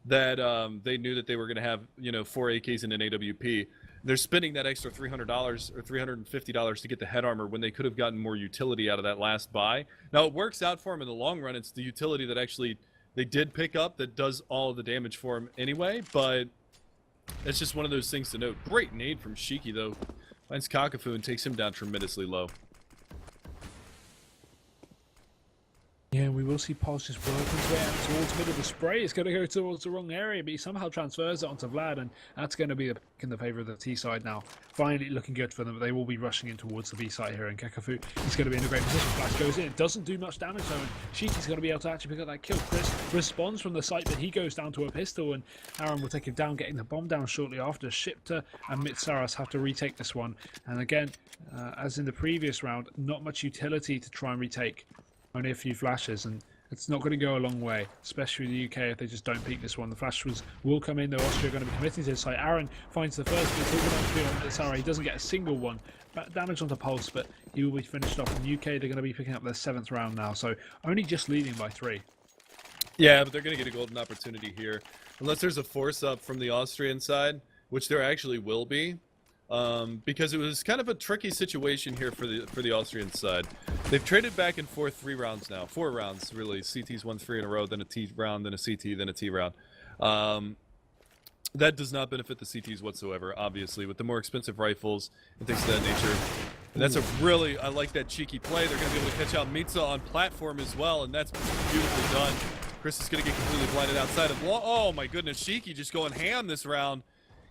[SPEAKER 6] that they knew that they were going to have, 4 AKs and an AWP. They're spending that extra $300 or $350 to get the head armor when they could have gotten more utility out of that last buy. Now, it works out for them in the long run. It's the utility that actually they did pick up that does all of the damage for him anyway, but it's just one of those things to note. Great nade from Shiki, though. Finds Kakafu and takes him down tremendously low.
[SPEAKER 5] Yeah, we will see Pulse just working his way out towards middle of the spray. It's going to go towards the wrong area, but he somehow transfers it onto Vlad, and that's going to be in the favour of the T side now. Finally looking good for them, but they will be rushing in towards the B side here, and Kakafu is going to be in a great position. Flash goes in, it doesn't do much damage though, and Shiki's going to be able to actually pick up that kill. Chris responds from the site, but he goes down to a pistol, and Aaron will take him down, getting the bomb down shortly after. Shipta and Mitsaras have to retake this one, and again, as in the previous round, not much utility to try and retake. Only a few flashes, and it's not going to go a long way, especially the UK if they just don't peek this one. The flash will come in, though. Austria are going to be committing to this site. Aaron finds the first, but it's all going to be on Mitsaras. He doesn't get a single one. Damage onto Pulse, but he will be finished off. In the UK, they're going to be picking up their 7th round now, so only just leading by 3.
[SPEAKER 6] Yeah, but they're going to get a golden opportunity here. Unless there's a force up from the Austrian side, which there actually will be. Because it was kind of a tricky situation here for the Austrian side. They've traded back and forth 3 rounds now. 4 rounds, really. CT's won 3 in a row, then a T round, then a CT, then a T round. That does not benefit the CTs whatsoever, obviously, with the more expensive rifles and things of that nature. And that's I like that cheeky play. They're going to be able to catch out Mitsa on platform as well, and that's beautifully done. Chris is going to get completely blinded outside of wall. Oh my goodness, Shiki just going ham this round.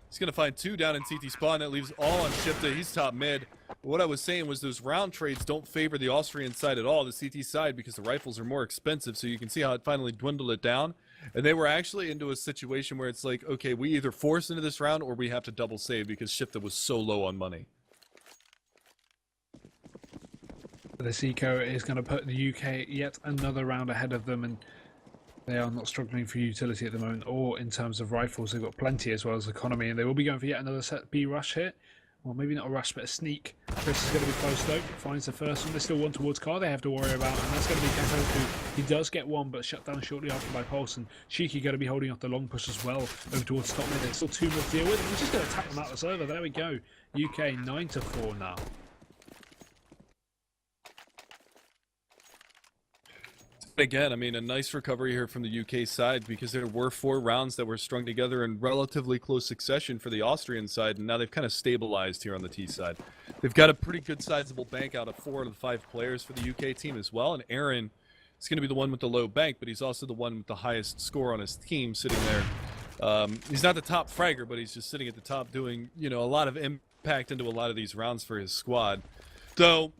[SPEAKER 6] He's going to find 2 down in CT spawn. That leaves all on Shifta. He's top mid. What I was saying was those round trades don't favor the Austrian side at all, the CT side, because the rifles are more expensive. So you can see how it finally dwindled it down. And they were actually into a situation where it's like, okay, we either force into this round or we have to double save because Shifta was so low on money.
[SPEAKER 5] This eco is going to put the UK yet another round ahead of them, and they are not struggling for utility at the moment, or in terms of rifles. They've got plenty as well as economy, and they will be going for yet another set B rush here. Well, maybe not a rush, but a sneak. Chris is going to be close though. Finds the first one. There's still one towards Car they have to worry about, and that's going to be Kakafu. He does get one, but shut down shortly after by Pulse, and Shiki going to be holding off the long push as well over towards top mid. There's still 2 more to deal with. We're just going to tap them out the server. There we go. UK 9-4 now.
[SPEAKER 6] Again, I mean, a nice recovery here from the UK side because there were 4 rounds that were strung together in relatively close succession for the Austrian side, and now they've kind of stabilized here on the T side. They've got a pretty good sizable bank out of 4 out of the 5 players for the UK team as well, and Aaron is going to be the one with the low bank, but he's also the one with the highest score on his team sitting there. He's not the top fragger, but he's just sitting at the top doing, you know, a lot of impact into a lot of these rounds for his squad. So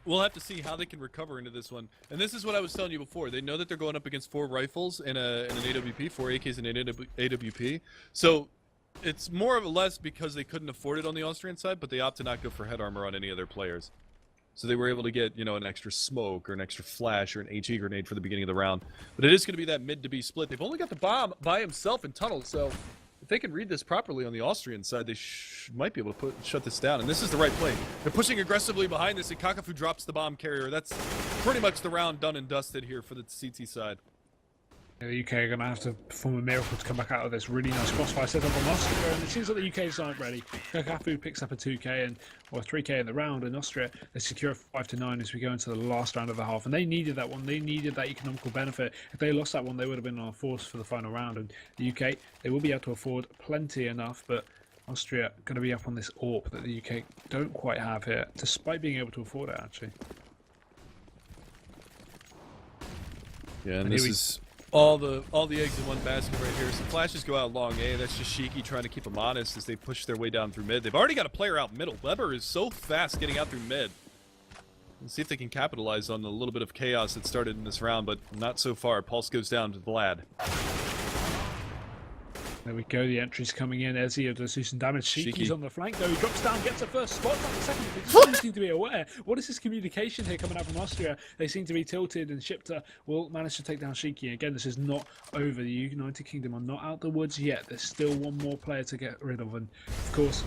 [SPEAKER 6] we'll have to see how they can recover into this one. And this is what I was telling you before. They know that they're going up against 4 rifles and an AWP, 4 AKs and an AWP. So it's more or less because they couldn't afford it on the Austrian side, but they opt to not go for head armor on any other players. So they were able to get, you know, an extra smoke or an extra flash or an HE grenade for the beginning of the round. But it is going to be that mid to B split. They've only got the bomb by himself in tunnel, so if they can read this properly on the Austrian side, they might be able to shut this down. And this is the right play. They're pushing aggressively behind this, and Kakafu drops the bomb carrier. That's pretty much the round done and dusted here for the CT side.
[SPEAKER 5] Yeah, the UK are going to have to perform a miracle to come back out of this really nice crossfire setup on Austria, and it seems like the UK's aren't ready. Kakafu picks up a 2k or 3k in the round, and Austria, they secure a 5-9 as we go into the last round of the half, and they needed that one. They needed that economical benefit. If they lost that one, they would have been on a force for the final round, and the UK, they will be able to afford plenty enough, but Austria going to be up on this AWP that the UK don't quite have here, despite being able to afford it, actually.
[SPEAKER 6] Yeah, and this is all the eggs in one basket right here. Some flashes go out long A. That's just Shiki trying to keep them honest as they push their way down through mid. They've already got a player out middle. Weber is so fast getting out through mid. Let's see if they can capitalize on the little bit of chaos that started in this round, but not so far. Pulse goes down to Vlad.
[SPEAKER 5] There we go, the entry's coming in. Ezio does do some damage. Shiki's on the flank though. He drops down, gets the first spot, not the second. They just don't seem to be aware. What is this communication here coming out from Austria? They seem to be tilted, and Shifta will manage to take down Shiki. Again, this is not over. The United Kingdom are not out the woods yet. There's still one more player to get rid of, and of course,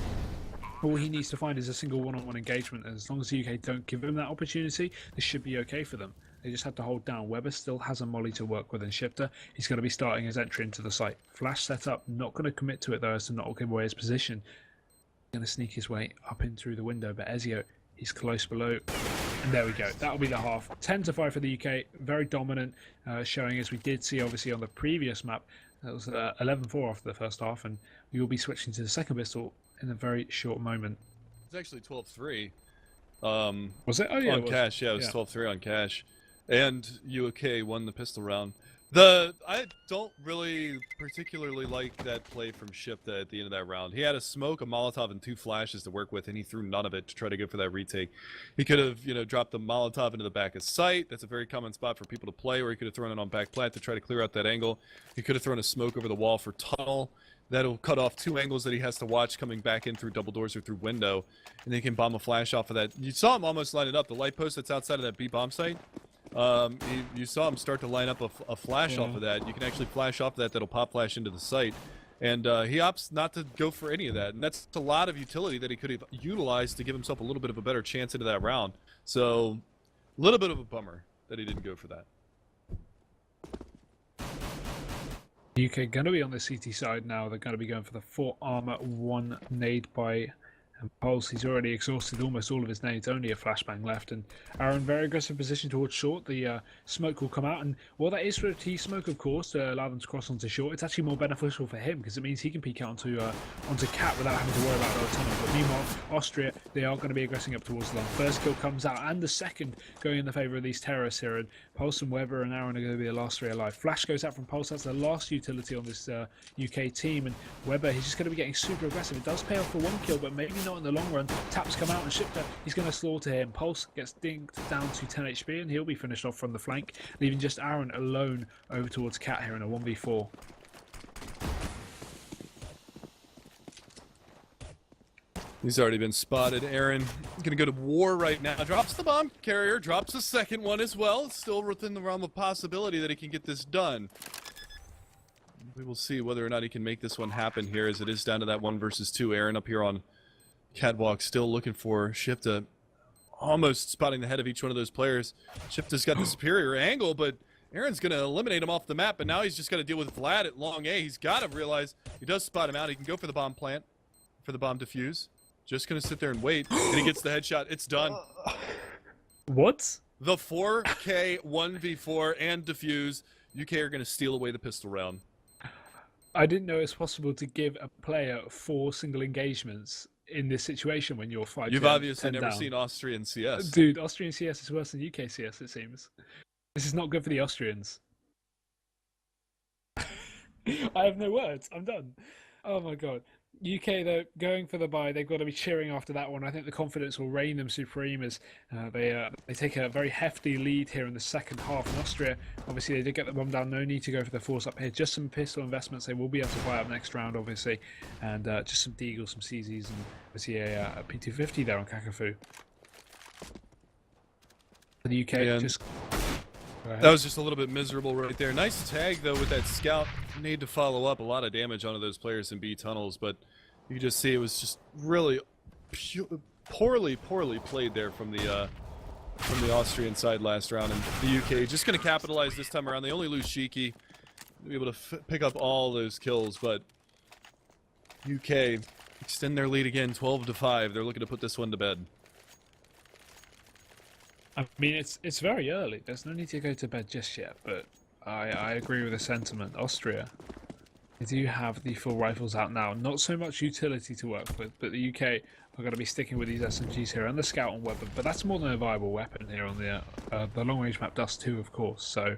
[SPEAKER 5] all he needs to find is a single one-on-one engagement. And as long as the UK don't give him that opportunity, this should be okay for them. They just have to hold down. Weber still has a molly to work with, and Shifta, he's going to be starting his entry into the site. Flash setup, not going to commit to it though, as to not give away his position. He's going to sneak his way up in through the window, but Ezio, he's close below. And there we go. That'll be the half. 10-5 for the UK. Very dominant, showing as we did see obviously on the previous map. That was 11-4 after the first half, and we will be switching to the second pistol in a very short moment.
[SPEAKER 6] It's actually 12-3.
[SPEAKER 5] Was it? Oh yeah,
[SPEAKER 6] on cash. Yeah, it was 12-3 on cash. And UK won the pistol round. I don't really particularly like that play from Shifta at the end of that round. He had a smoke, a Molotov, and 2 flashes to work with, and he threw none of it to try to go for that retake. He could have, you know, dropped the Molotov into the back of sight. That's a very common spot for people to play, or he could have thrown it on back plat to try to clear out that angle. He could have thrown a smoke over the wall for tunnel. That'll cut off 2 angles that he has to watch coming back in through double doors or through window, and then he can bomb a flash off of that. You saw him almost line it up. The light post that's outside of that B bomb site. You saw him start to line up a flash off of that. You can actually flash off that. That'll pop flash into the site. And he opts not to go for any of that. And that's a lot of utility that he could have utilized to give himself a little bit of a better chance into that round. So, a little bit of a bummer that he didn't go for that.
[SPEAKER 5] UK going to be on the CT side now. They're going to be going for the 4 armor, 1 nade by Pulse, he's already exhausted almost all of his nades, only a flashbang left, and Aaron, very aggressive position towards short. The smoke will come out, and while that is for a T-smoke, of course, to allow them to cross onto short, it's actually more beneficial for him, because it means he can peek out onto Cat without having to worry about the tunnel. But meanwhile, Austria, they are going to be aggressing up towards the long. First kill comes out, and the second going in the favour of these terrorists here, and Pulse and Weber and Aaron are going to be the last three alive. Flash goes out from Pulse, that's the last utility on this UK team, and Weber, he's just going to be getting super aggressive. It does pay off for one kill, but maybe not in the long run. Taps come out and Shifter, he's going to slaughter him. Pulse gets dinged down to 10 HP and he'll be finished off from the flank, leaving just Aaron alone over towards Cat here in a 1v4.
[SPEAKER 6] He's already been spotted. Aaron gonna go to war right now. Drops the bomb carrier, drops the second one as well. It's still within the realm of possibility that he can get this done. We will see whether or not he can make this one happen here, as it is down to that 1 versus 2. Aaron up here on Catwalk, still looking for Shifta, almost spotting the head of each one of those players. Shifta's got the superior angle, but Aaron's going to eliminate him off the map, but now he's just got to deal with Vlad at long A. He's got to realize he does spot him out. He can go for the bomb plant, for the bomb defuse. Just going to sit there and wait, and he gets the headshot. It's done.
[SPEAKER 5] What?
[SPEAKER 6] The 4K 1v4 and defuse. UK are going to steal away the pistol round.
[SPEAKER 5] I didn't know it's possible to give a player 4 single engagements in this situation when you're 5.
[SPEAKER 6] You've obviously never seen Austrian CS.
[SPEAKER 5] Dude, Austrian CS is worse than UK CS, it seems. This is not good for the Austrians. I have no words. I'm done. Oh my god. UK, though, going for the buy, they've got to be cheering after that one. I think the confidence will reign them supreme as they take a very hefty lead here in the second half. And Austria, obviously, they did get the bomb down. No need to go for the force up here. Just some pistol investments. They will be able to buy up next round, obviously. And just some Deagles, some CZs, and obviously a P250 there on Kakafu. For the UK, just...
[SPEAKER 6] That was just a little bit miserable right there. Nice tag, though, with that scout. Need to follow up. A lot of damage onto those players in B tunnels, but you just see it was just really poorly played there from the Austrian side last round. And the UK just going to capitalize this time around. They only lose Shiki. They'll be able to pick up all those kills, but UK extend their lead again, 12-5. They're looking to put this one to bed.
[SPEAKER 5] I mean, it's very early. There's no need to go to bed just yet, but I agree with the sentiment. Austria, they do have the full rifles out now. Not so much utility to work with, but the UK are going to be sticking with these SMGs here and the Scout and weapon. But that's more than a viable weapon here on the long-range map Dust2, of course. So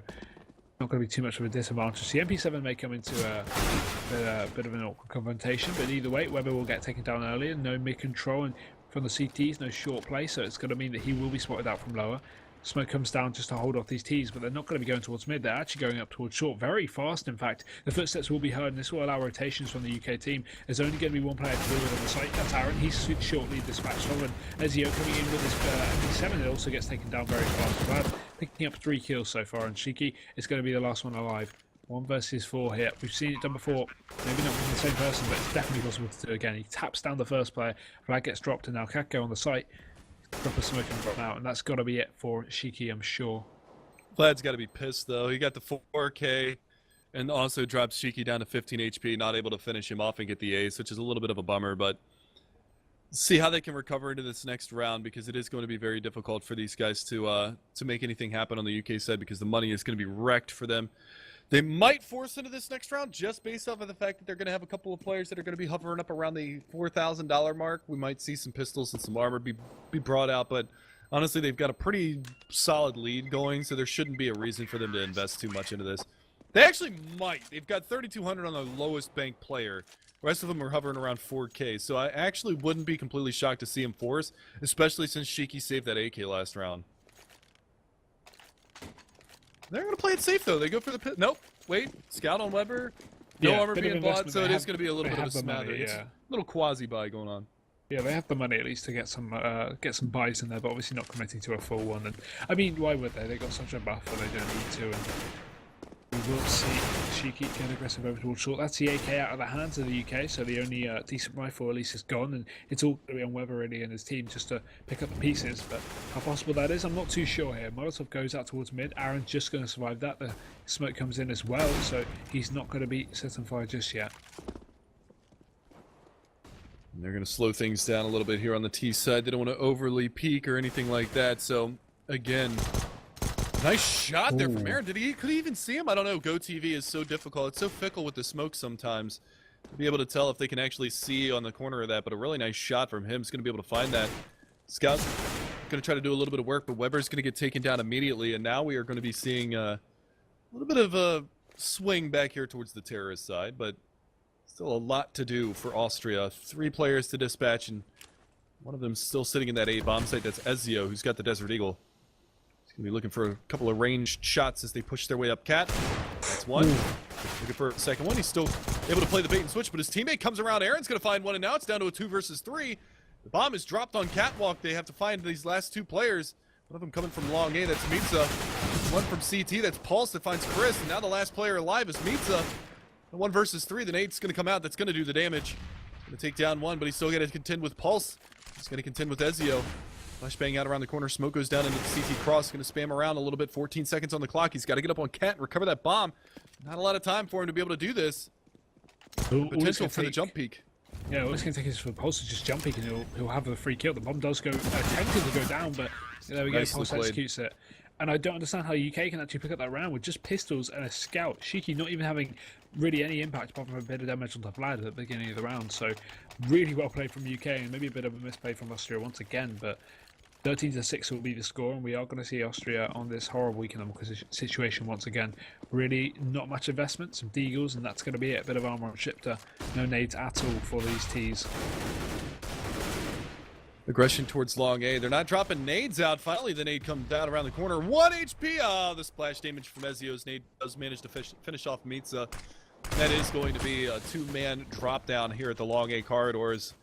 [SPEAKER 5] not going to be too much of a disadvantage. The MP7 may come into a bit of an awkward confrontation, but either way, Weber will get taken down early and no mid-control. And from the CTs, no short play, so it's going to mean that he will be spotted out from lower. Smoke comes down just to hold off these Ts, but they're not going to be going towards mid. They're actually going up towards short, very fast, in fact. The footsteps will be heard, and this will allow rotations from the UK team. There's only going to be one player to deal with on the site. That's Aaron. He's shortly dispatched on, and Ezio coming in with his MP7. It also gets taken down very fast. Vlad picking up 3 kills so far, and Shiki is going to be the last one alive. 1 versus 4 here. We've seen it done before. Maybe not from the same person, but it's definitely possible to do again. He taps down the first player. Flag gets dropped, and now Kakko on the site. Drop a smoke and drop out, and that's got to be it for Shiki, I'm sure.
[SPEAKER 6] Vlad's got to be pissed, though. He got the 4K and also drops Shiki down to 15 HP, not able to finish him off and get the ace, which is a little bit of a bummer, but see how they can recover into this next round, because it is going to be very difficult for these guys to make anything happen on the UK side, because the money is going to be wrecked for them. They might force into this next round just based off of the fact that they're going to have a couple of players that are going to be hovering up around the $4,000 mark. We might see some pistols and some armor be brought out, but honestly, they've got a pretty solid lead going, so there shouldn't be a reason for them to invest too much into this. They actually might. They've got 3,200 on the lowest banked player. The rest of them are hovering around 4K, so I actually wouldn't be completely shocked to see him force, especially since Shiki saved that AK last round. They're going to play it safe, though. They go for the pit. Nope. Wait. Scout on Weber. No armor being bought, so it is going to be a little bit of a smother. It's a little quasi-buy going on.
[SPEAKER 5] Yeah, they have the money at least to get some buys in there, but obviously not committing to a full one. And I mean, why would they? They got such a buffer, they don't need to. And we will see Shiki get aggressive over towards short. That's the AK out of the hands of the UK, so the only decent rifle at least is gone, and it's all going to be on Weber really and his team just to pick up the pieces. But how possible that is, I'm not too sure here. Molotov goes out towards mid. Aaron's just going to survive that. The smoke comes in as well, so he's not going to be set on fire just yet.
[SPEAKER 6] And they're going to slow things down a little bit here on the T side. They don't want to overly peak or anything like that. So, again, nice shot there from Aaron. Could he even see him? I don't know. Go TV is so difficult. It's so fickle with the smoke sometimes to be able to tell if they can actually see on the corner of that. But a really nice shot from him. He's going to be able to find that. Scout's going to try to do a little bit of work, but Weber's going to get taken down immediately. And now we are going to be seeing a little bit of a swing back here towards the terrorist side. But still a lot to do for Austria. 3 players to dispatch, and one of them still sitting in that A bomb site. That's Ezio, who's got the Desert Eagle. He's going to be looking for a couple of ranged shots as they push their way up Cat. That's one. Looking for a second one. He's still able to play the bait and switch, but his teammate comes around. Aaron's going to find one, and now it's down to a 2 versus 3. The bomb is dropped on Catwalk. They have to find these last 2 players. One of them coming from long A. That's Mitza. One from CT. That's Pulse that finds Chris, and now the last player alive is Mitza. 1 versus 3, the nade's going to come out. That's going to do the damage. Going to take down one, but he's still going to contend with Pulse. He's going to contend with Ezio. Flashbang out around the corner. Smoke goes down into the CT cross. Going to spam around a little bit. 14 seconds on the clock. He's got to get up on Cat and recover that bomb. Not a lot of time for him to be able to do this. Potential for the jump peak.
[SPEAKER 5] Yeah, all it's going to take is for Pulse to just jump peek, and he'll have the free kill. The bomb does go attempted to go down, but there we go. Pulse executes it. And I don't understand how UK can actually pick up that round with just pistols and a scout. Shiki not even having really any impact apart from a bit of damage on the Vlad at the beginning of the round. So really well played from UK, and maybe a bit of a misplay from Austria once again. But 13-6 will be the score, and we are going to see Austria on this horrible economical situation once again. Really not much investment, some deagles, and that's going to be it. A bit of armor on Shifter. No nades at all for these Ts.
[SPEAKER 6] Aggression towards long A. They're not dropping nades out. Finally, the nade comes down around the corner. 1 HP. Oh, the splash damage from Ezio's nade does manage to finish off Mitza. That is going to be a 2-man drop down here at the long A corridors.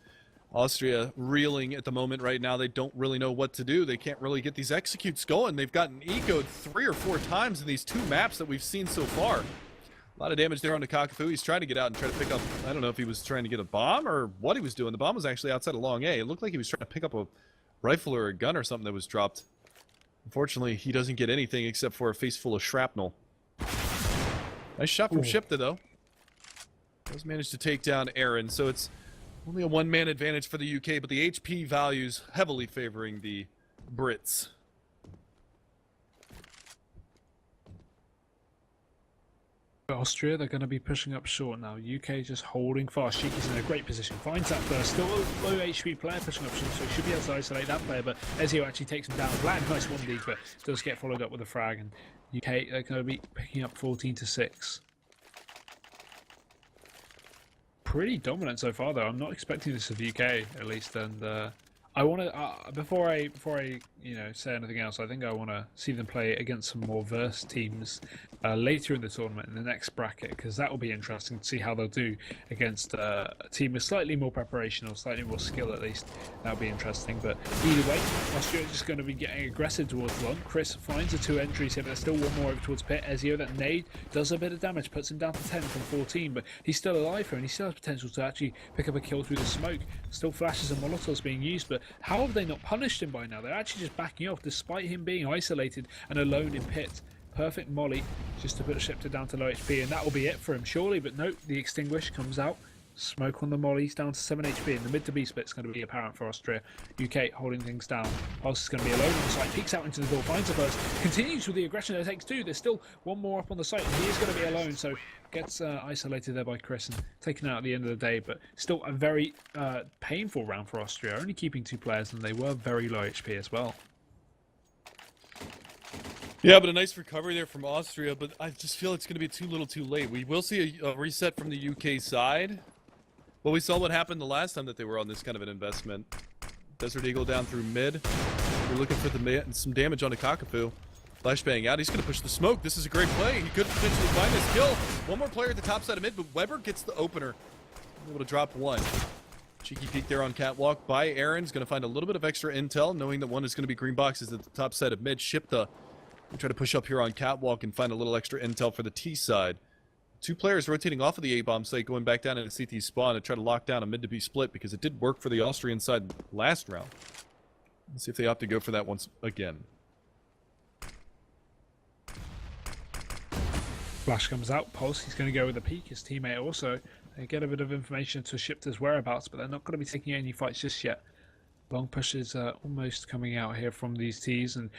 [SPEAKER 6] Austria reeling at the moment right now. They don't really know what to do. They can't really get these executes going. They've gotten ecoed 3 or 4 times in these 2 maps that we've seen so far. A lot of damage there on the Kakafu. He's trying to get out and try to pick up, I don't know if he was trying to get a bomb or what he was doing. The bomb was actually outside of long A. It looked like he was trying to pick up a rifle or a gun or something that was dropped. Unfortunately, he doesn't get anything except for a face full of shrapnel. Nice shot from Shipta, though. Does manage to take down Aaron, so it's only a 1-man advantage for the UK, but the HP values heavily favoring the Brits.
[SPEAKER 5] Austria, they're going to be pushing up short now. UK just holding fast. Shiki's in a great position. Finds that first. Still a low HP player pushing up short, so he should be able to isolate that player. But Ezio actually takes him down. Black, nice 1D, but does get followed up with a frag. And UK, they're going to be picking up 14-6. Pretty dominant so far, though. I'm not expecting this of UK, at least. And I want to before I say anything else, I think I want to see them play against some more verse teams later in the tournament in the next bracket, because that will be interesting to see how they'll do against a team with slightly more preparation or slightly more skill at least. That'll be interesting. But either way, Austria is just going to be getting aggressive towards long. Chris finds the 2 entries here, but there's still one more over towards Pit. Ezio, that nade does a bit of damage, puts him down to 10 from 14, but he's still alive here and he still has potential to actually pick up a kill through the smoke. Still flashes and molotovs being used, but how have they not punished him by now? They're actually just backing off despite him being isolated and alone in Pit. Perfect molly just to put Shipta down to low HP, and that will be it for him surely, but nope, the extinguish comes out. Smoke on the mollies down to 7 HP, and the mid to B split's going to be apparent for Austria. UK holding things down. Pulse is going to be alone on the site, peeks out into the door, finds the first, continues with the aggression that takes 2. There's still one more up on the site, and he is going to be alone, so gets isolated there by Chris and taken out at the end of the day, but still a very painful round for Austria, only keeping 2 players, and they were very low HP as well.
[SPEAKER 6] Yeah, but a nice recovery there from Austria, but I just feel it's going to be too little too late. We will see a reset from the UK side. Well, we saw what happened the last time that they were on this kind of an investment. Desert Eagle down through mid. We're looking for some damage on the Kakafu. Flashbang out. He's going to push the smoke. This is a great play. He could potentially find this kill. One more player at the top side of mid, but Weber gets the opener. Able to drop 1. Cheeky peek there on Catwalk by Aaron's going to find a little bit of extra intel, knowing that one is going to be green boxes at the top side of mid. Shipta will try to push up here on Catwalk and find a little extra intel for the T side. 2 players rotating off of the A-bomb site, going back down into CT spawn to try to lock down a mid to B split, because it did work for the Austrian side last round. Let's see if they opt to go for that once again.
[SPEAKER 5] Flash comes out, Pulse, he's going to go with a peek. His teammate also They get a bit of information to Shifter's whereabouts, but they're not going to be taking any fights just yet. Long push is almost coming out here from these Ts, and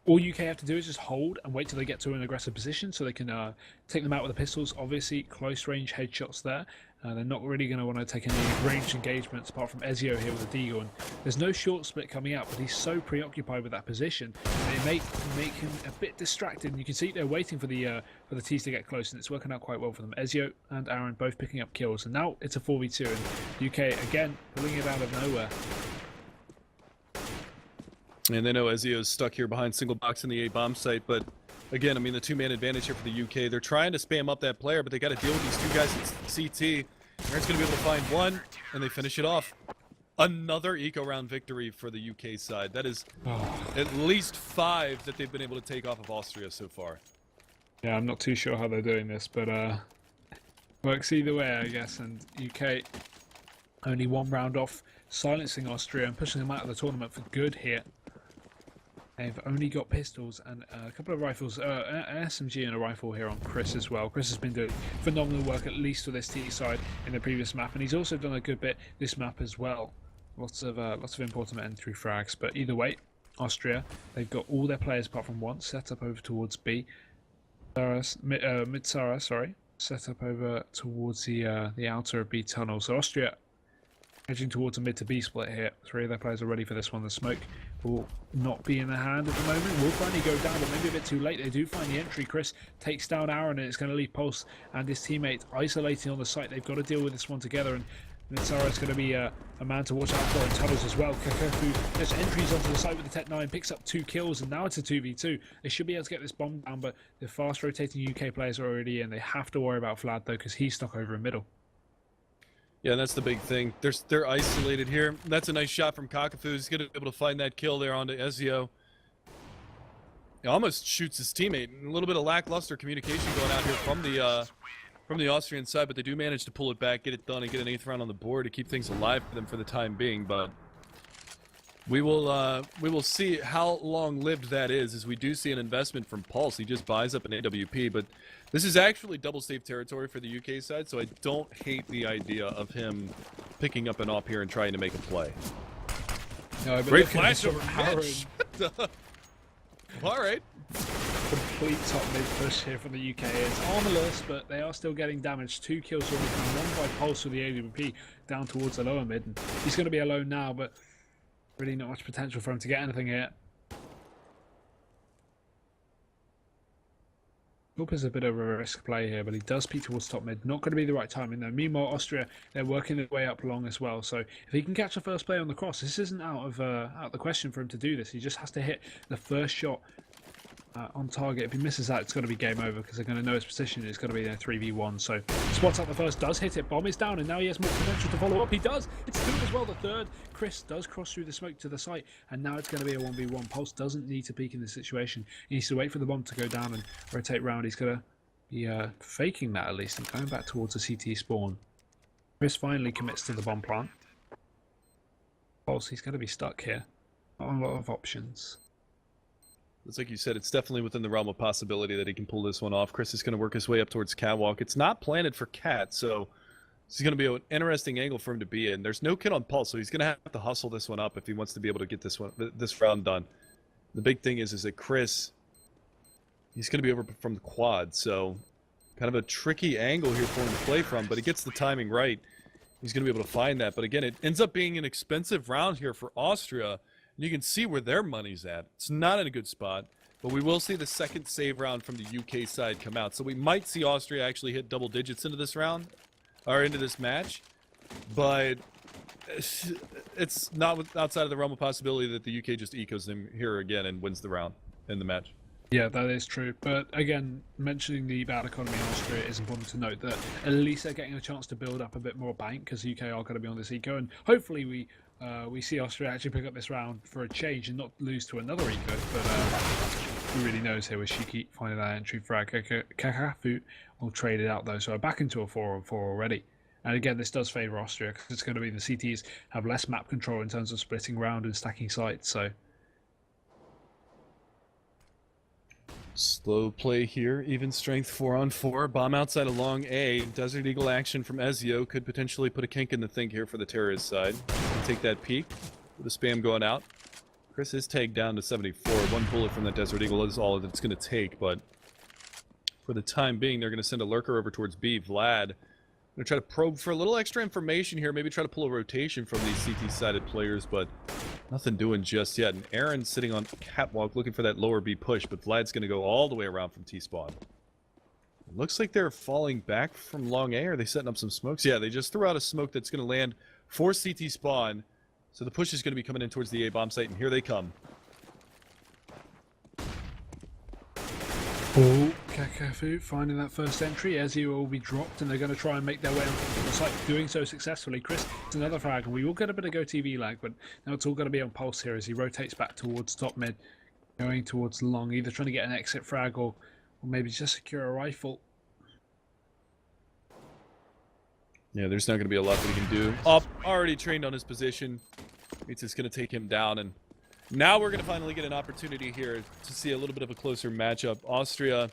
[SPEAKER 5] all UK have to do is just hold and wait till they get to an aggressive position so they can take them out with the pistols. Obviously, close range headshots there. They're not really going to want to take any ranged engagements apart from Ezio here with a Deagle. And there's no short split coming out, but he's so preoccupied with that position, they make him a bit distracted. And you can see they're waiting for the Ts to get close, and it's working out quite well for them. Ezio and Aaron both picking up kills, and now it's a 4v2, and UK again pulling it out of nowhere.
[SPEAKER 6] And they know Ezio's stuck here behind single box in the A bomb site, but again, I mean, the two-man advantage here for the UK. They're trying to spam up that player, but they got to deal with these two guys at CT. Aaron's going to be able to find one, and they finish it off. Another eco round victory for the UK side. That is at least 5 that they've been able to take off of Austria so far.
[SPEAKER 5] Yeah, I'm not too sure how they're doing this, but works either way, I guess. And UK only 1 round off, silencing Austria and pushing them out of the tournament for good here. They've only got pistols and a couple of rifles, an SMG and a rifle here on Chris as well. Chris has been doing phenomenal work, at least for this T side in the previous map, and he's also done a good bit this map as well. Lots of important entry frags, but either way, Austria, they've got all their players apart from one set up over towards B. Mid-Sara, sorry, set up over towards the outer of B tunnel. So Austria edging towards a mid to B split here. 3 of their players are ready for this one. The smoke will not be in their hand at the moment. Will finally go down, but maybe a bit too late. They do find the entry. Chris takes down Aaron, and it's going to leave Pulse and his teammate isolating on the site. They've got to deal with this one together, and Mitsara is going to be a man to watch out for in tunnels as well. Kakafu gets entries onto the site with the Tech 9, picks up 2 kills, and now it's a 2v2. They should be able to get this bomb down, but the fast rotating UK players are already in. They have to worry about Vlad, though, because he's stuck over in middle.
[SPEAKER 6] Yeah, that's the big thing. They're isolated here. That's a nice shot from Kakafu. He's going to be able to find that kill there onto Ezio. He almost shoots his teammate. A little bit of lackluster communication going out here from the Austrian side, but they do manage to pull it back, get it done, and get an 8th round on the board to keep things alive for them for the time being. But we will see how long-lived that is, as we do see an investment from Pulse. He just buys up an AWP, but this is actually double safe territory for the UK side, so I don't hate the idea of him picking up an op here and trying to make a play.
[SPEAKER 5] No,
[SPEAKER 6] great flash over pitch. All right.
[SPEAKER 5] Complete top mid push here from the UK. It's armorless, but they are still getting damaged. 2 kills already from one by Pulse with the AWP down towards the lower mid. And he's going to be alone now, but really not much potential for him to get anything here. Hope is a bit of a risk play here, but he does peek towards top mid. Not going to be the right timing though. Meanwhile, Austria, they're working their way up long as well. So if he can catch the first play on the cross, this isn't out of the question for him to do this. He just has to hit the first shot on target. If he misses that, it's going to be game over because they're going to know his position. It's going to be their 3v1. So spots up the first, does hit it. Bomb is down, and now he has more potential to follow up. He does. It's 2 as well. The third. Chris does cross through the smoke to the site, and now it's going to be a 1v1. Pulse doesn't need to peek in this situation. He needs to wait for the bomb to go down and rotate round. He's going to be faking that at least and going back towards the CT spawn. Chris finally commits to the bomb plant. Pulse, he's going to be stuck here. Not a lot of options.
[SPEAKER 6] It's like you said, it's definitely within the realm of possibility that he can pull this one off. Chris is going to work his way up towards Catwalk. It's not planted for Cat, so this is going to be an interesting angle for him to be in. There's no kid on Pulse, so he's going to have to hustle this one up if he wants to be able to get this round done. The big thing is that Chris, he's going to be over from the quad, so kind of a tricky angle here for him to play from, but he gets the timing right. He's going to be able to find that, but again, it ends up being an expensive round here for Austria. You can see where their money's at. It's not in a good spot, but we will see the second save round from the UK side come out. So we might see Austria actually hit double digits into this round, or into this match, but it's not outside of the realm of possibility that the UK just ecos them here again and wins the round in the match.
[SPEAKER 5] Yeah, that is true. But again, mentioning the bad economy in Austria, is important to note that at least they're getting a chance to build up a bit more bank because the UK are going to be on this eco, and hopefully we see Austria actually pick up this round for a change and not lose to another eco. But who really knows here with Shiki finding that entry frag. Kakafu will trade it out though, so we're back into a 4-on-4 already. And again, this does favour Austria because it's going to be the CTs have less map control in terms of splitting round and stacking sites.
[SPEAKER 6] Slow play here, even strength 4-on-4. Bomb outside of long A. Desert Eagle action from Ezio could potentially put a kink in the think here for the terrorist side. Take that peek with the spam going out. Chris is tagged down to 74. One bullet from that Desert Eagle is all that it's going to take, but for the time being, they're going to send a lurker over towards B. Vlad going to try to probe for a little extra information here, maybe try to pull a rotation from these CT-sided players, but nothing doing just yet. And Aaron's sitting on catwalk looking for that lower B push, but Vlad's going to go all the way around from T-spawn. Looks like they're falling back from long A. Are they setting up some smokes? Yeah, they just threw out a smoke that's going to land for CT spawn. So the push is going to be coming in towards the A bomb site, and here they come.
[SPEAKER 5] Oh, Kakafu finding that first entry. Ezio will be dropped, and they're going to try and make their way onto the site, doing so successfully. Chris, it's another frag, and we will get a bit of GoTV lag, but now it's all going to be on pulse here as he rotates back towards top mid, going towards long, either trying to get an exit frag or maybe just secure a rifle.
[SPEAKER 6] Yeah, there's not going to be a lot that he can do. Up, already trained on his position. It's just going to take him down, and now we're going to finally get an opportunity here to see a little bit of a closer matchup. Austria,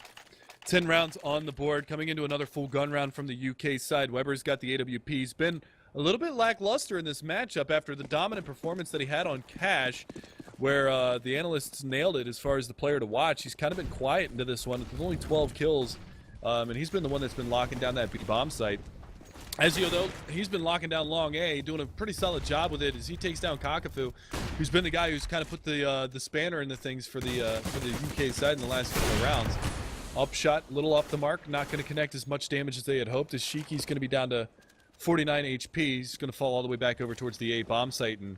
[SPEAKER 6] 10 rounds on the board, coming into another full gun round from the UK side. Weber's got the AWP. He's been a little bit lackluster in this matchup after the dominant performance that he had on Cash, where the analysts nailed it as far as the player to watch. He's kind of been quiet into this one with only 12 kills, and he's been the one that's been locking down that B bomb site. Ezio, though, he's been locking down long A, doing a pretty solid job with it as he takes down Kakafu, who's been the guy who's kind of put the spanner in the things for the UK side in the last couple of rounds. Up shot, little off the mark, not going to connect as much damage as they had hoped. As Shiki's going to be down to 49 HP, he's going to fall all the way back over towards the A bomb site, and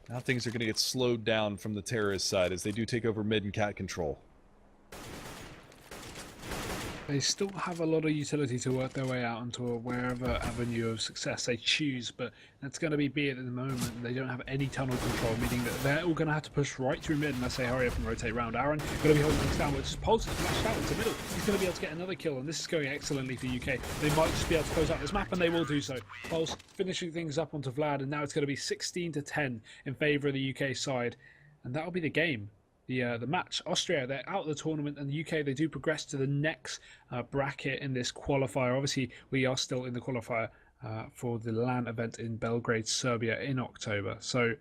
[SPEAKER 6] now things are going to get slowed down from the terrorist side as they do take over mid and cat control.
[SPEAKER 5] They still have a lot of utility to work their way out onto wherever avenue of success they choose, but that's going to be B at the moment. They don't have any tunnel control, meaning that they're all going to have to push right through mid unless they hurry up and rotate round. Aaron going to be holding things down, but just Pulse has flashed out into middle. He's going to be able to get another kill, and this is going excellently for UK. They might just be able to close out this map, and they will do so. Pulse finishing things up onto Vlad, and now it's going to be 16-10 in favour of the UK side, and that'll be the game. The match. Austria, they're out of the tournament, and the UK, they do progress to the next bracket in this qualifier. Obviously, we are still in the qualifier for the LAN event in Belgrade, Serbia in October. So,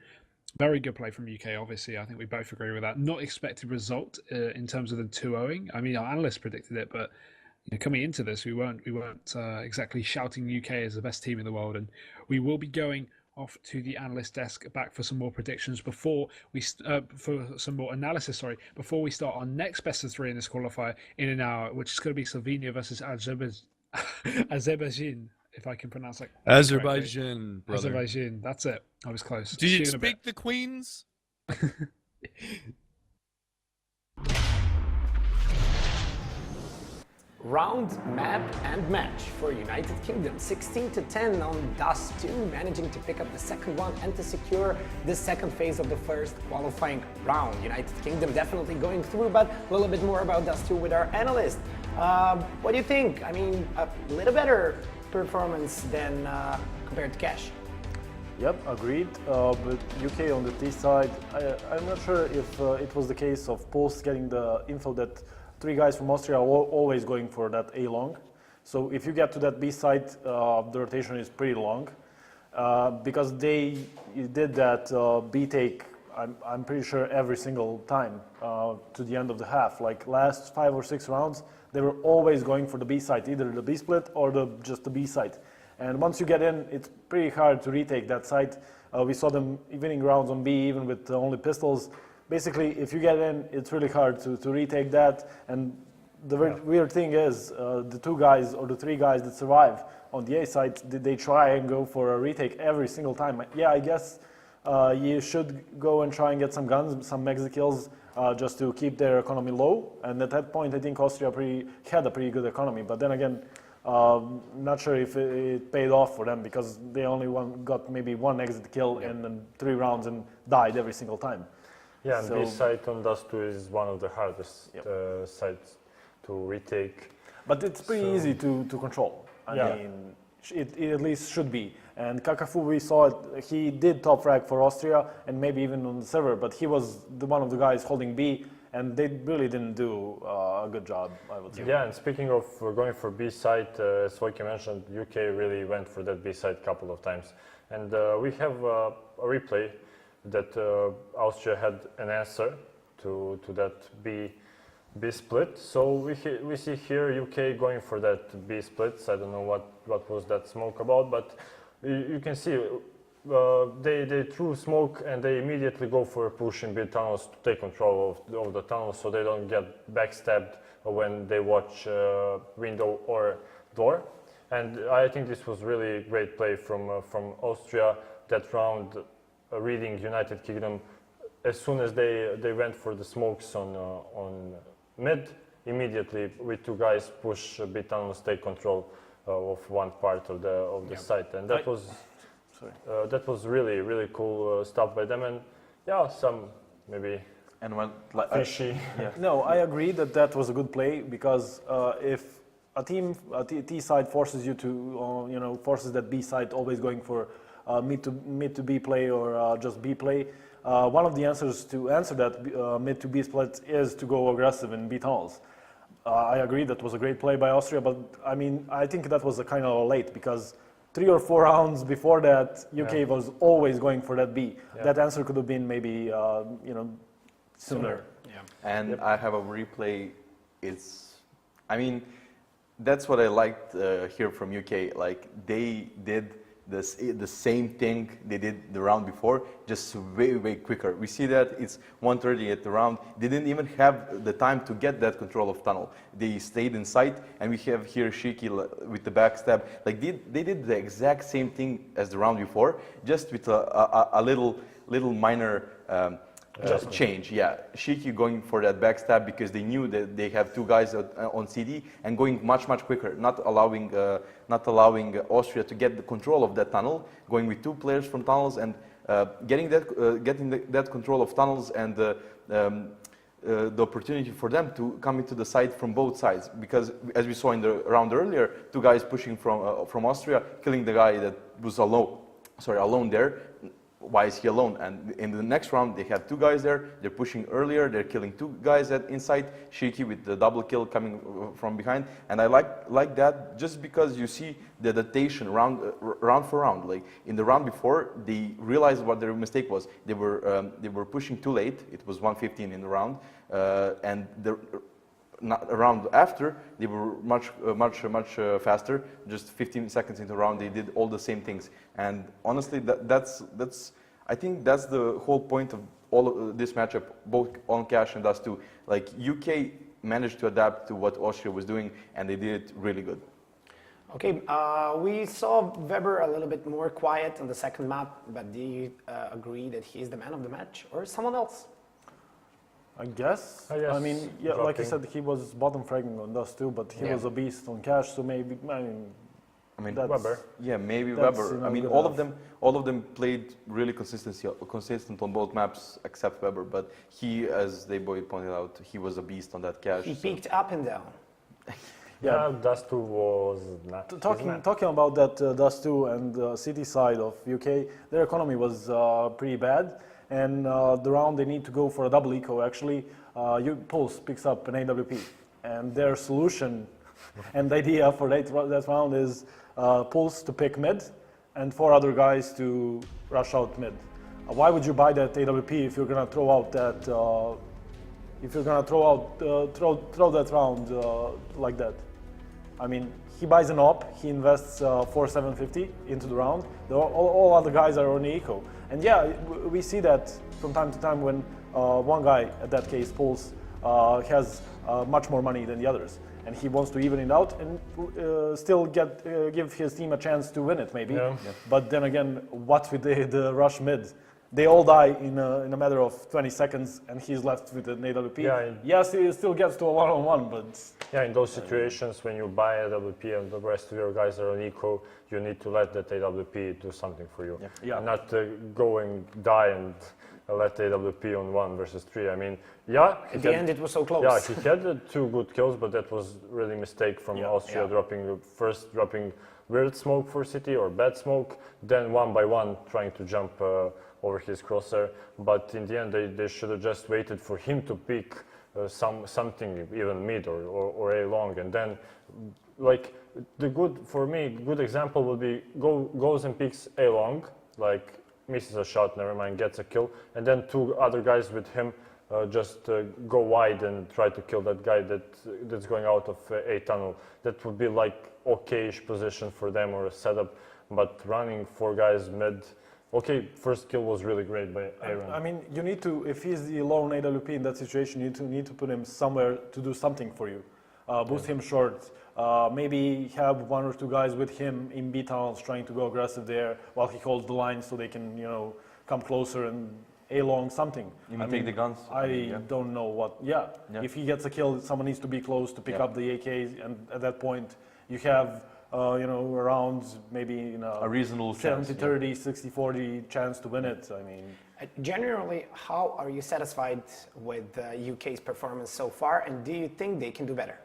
[SPEAKER 5] very good play from UK, obviously. I think we both agree with that. Not expected result in terms of them 2-0ing. I mean, our analysts predicted it, but coming into this, we weren't exactly shouting UK as the best team in the world, and we will be going off to the analyst desk back for some more predictions before we for some more analysis. Sorry, before we start our next best of 3 in this qualifier in an hour, which is going to be Slovenia versus Azerbaijan, if I can pronounce that.
[SPEAKER 6] Azerbaijan, brother.
[SPEAKER 5] Azerbaijan. That's it. I was close.
[SPEAKER 6] Do you speak the Queens?
[SPEAKER 1] Round, map, and match for United Kingdom. 16-10 on Dust2, managing to pick up the second one and to secure the second phase of the first qualifying round. United Kingdom definitely going through, but a little bit more about Dust2 with our analyst. What do you think? I mean, a little better performance than compared to Cash.
[SPEAKER 2] Yep, agreed. But UK on the T side, I'm not sure if it was the case of Pulse getting the info that 3 guys from Austria are always going for that A long. So if you get to that B side, the rotation is pretty long. Because they did that B take, I'm pretty sure every single time to the end of the half. Like last 5 or 6 rounds, they were always going for the B side, either the B split or just the B side. And once you get in, it's pretty hard to retake that side. We saw them winning rounds on B even with only pistols. Basically, if you get in, it's really hard to retake that. And the weird thing is, the 2 guys or the 3 guys that survive on the A side, they try and go for a retake every single time. Yeah, I guess you should go and try and get some guns, some mega kills, just to keep their economy low. And at that point, I think Austria had a pretty good economy. But then again, not sure if it paid off for them because they only got maybe 1 exit kill in 3 rounds and died every single time.
[SPEAKER 3] Yeah, and this site on Dust2 is one of the hardest sites to retake.
[SPEAKER 2] But it's pretty easy to control. I mean, it at least should be. And Kakafu, we saw it, he did top frag for Austria and maybe even on the server, but he was one of the guys holding B and they really didn't do a good job, I would say.
[SPEAKER 3] Yeah, and speaking of going for B side, as Wojciech mentioned, UK really went for that B side a couple of times. And we have a replay that Austria had an answer to that B split. So we see here UK going for that B splits. I don't know what was that smoke about, but you can see they threw smoke and they immediately go for a push in bid tunnels to take control of the tunnels so they don't get backstabbed when they watch window or door. And I think this was really great play from Austria that round, reading United Kingdom. As soon as they went for the smokes on mid, immediately with two guys push bid tunnels, take control of one part of the site, and that was really cool stuff by them. And yeah, some maybe
[SPEAKER 4] And when
[SPEAKER 3] fishy.
[SPEAKER 2] No, I agree that was a good play, because if a T side forces you to, forces that B side always going for mid to B play or just B play, one of the answers to answer that mid to B split is to go aggressive in B tunnels. I agree that was a great play by Austria, but I mean, I think that was a kind of late, because 3 or 4 rounds before that, UK was always going for that B.
[SPEAKER 3] Yeah.
[SPEAKER 2] That answer could have been maybe, sooner.
[SPEAKER 1] Yeah.
[SPEAKER 4] And I have a replay. I mean, that's what I liked here from UK. Like, they did the same thing they did the round before, just way quicker. We see that it's 1:30 at the round. They didn't even have the time to get that control of tunnel. They stayed in sight, and we have here Shiki with the backstab. Like, they did the exact same thing as the round before, just with a little minor just change. Yeah, Shiki going for that backstab because they knew that they have two guys on CD and going much quicker, not allowing Austria to get the control of that tunnel, going with 2 players from tunnels and getting that control of tunnels and the opportunity for them to come into the side from both sides, because as we saw in the round earlier, 2 guys pushing from Austria, killing the guy that was alone there. Why is he alone? And in the next round, they have 2 guys there. They're pushing earlier. They're killing 2 guys inside. Shiki with the double kill coming from behind. And I like that just because you see the adaptation round for round. Like in the round before, they realized what their mistake was. They were pushing too late. It was 1:15 in the round, and round after, they were much faster. Just 15 seconds into the round, they did all the same things. And honestly, I think that's the whole point of all of this matchup, both on Cash and Dust2. Like, UK managed to adapt to what Austria was doing, and they did it really good.
[SPEAKER 1] Okay, we saw Weber a little bit more quiet on the second map, but do you agree that he's the man of the match, or someone else?
[SPEAKER 2] I guess.
[SPEAKER 3] Yes,
[SPEAKER 2] I mean, yeah, like I said, he was bottom fragging on Dust2, but he was a beast on Cash, so maybe,
[SPEAKER 4] I mean,
[SPEAKER 3] Weber.
[SPEAKER 4] Yeah, maybe
[SPEAKER 2] That's
[SPEAKER 4] Weber. I mean,
[SPEAKER 2] good
[SPEAKER 4] all of them played really consistent on both maps except Weber. But he, as they pointed out, he was a beast on that Cash.
[SPEAKER 1] He peaked up and down.
[SPEAKER 3] Yeah, Dust2 was not
[SPEAKER 2] Talking about that Dust2 and the city side of UK, their economy was pretty bad, and the round they need to go for a double eco. Actually, Pulse picks up an AWP, and their solution and the idea for that round is Pulse to pick mid, and 4 other guys to rush out mid. Why would you buy that AWP if you're gonna throw out that? If you're gonna throw that round like that? I mean, he buys an op, he invests 4,750 into the round. All other guys are on the eco. And yeah, we see that from time to time when one guy, at that case Pulse, has much more money than the others. And he wants to even it out and still give his team a chance to win it, maybe.
[SPEAKER 3] Yeah.
[SPEAKER 2] But then again, what with the rush mid? They all die in a matter of 20 seconds, and he's left with an AWP.
[SPEAKER 3] Yeah,
[SPEAKER 2] yes, he still gets to a one-on-one, but...
[SPEAKER 3] Yeah, in those situations, when you buy a AWP and the rest of your guys are on eco, you need to let that AWP do something for you.
[SPEAKER 2] Yeah.
[SPEAKER 3] And not go and die and let the AWP on 1 versus 3. I mean, yeah.
[SPEAKER 1] At the end, it was so close.
[SPEAKER 3] Yeah, he had 2 good kills, but that was really a mistake from Austria, dropping weird smoke for City or bad smoke, then 1 by 1 trying to jump over his crosshair. But in the end, they should have just waited for him to pick something even mid or A long, and then like the good example would be goes and picks A long, like misses a shot, never mind, gets a kill, and then two other guys with him just go wide and try to kill that guy that's going out of A tunnel. That would be like okayish position for them or a setup, but running four guys mid. Okay, first kill was really great by Aaron.
[SPEAKER 2] I mean, you need to, if he's the lone AWP in that situation, you need to put him somewhere to do something for you. Boost him short, maybe have one or two guys with him in B tunnels trying to go aggressive there while he holds the line so they can, you know, come closer and A long something.
[SPEAKER 4] You take the guns?
[SPEAKER 2] I don't know what, If he gets a kill, someone needs to be close to pick up the AKs, and at that point, you have around maybe a
[SPEAKER 4] reasonable
[SPEAKER 2] 70-30, 60-40 chance to win it. I mean,
[SPEAKER 1] generally, how are you satisfied with UK's performance so far, and do you think they can do better?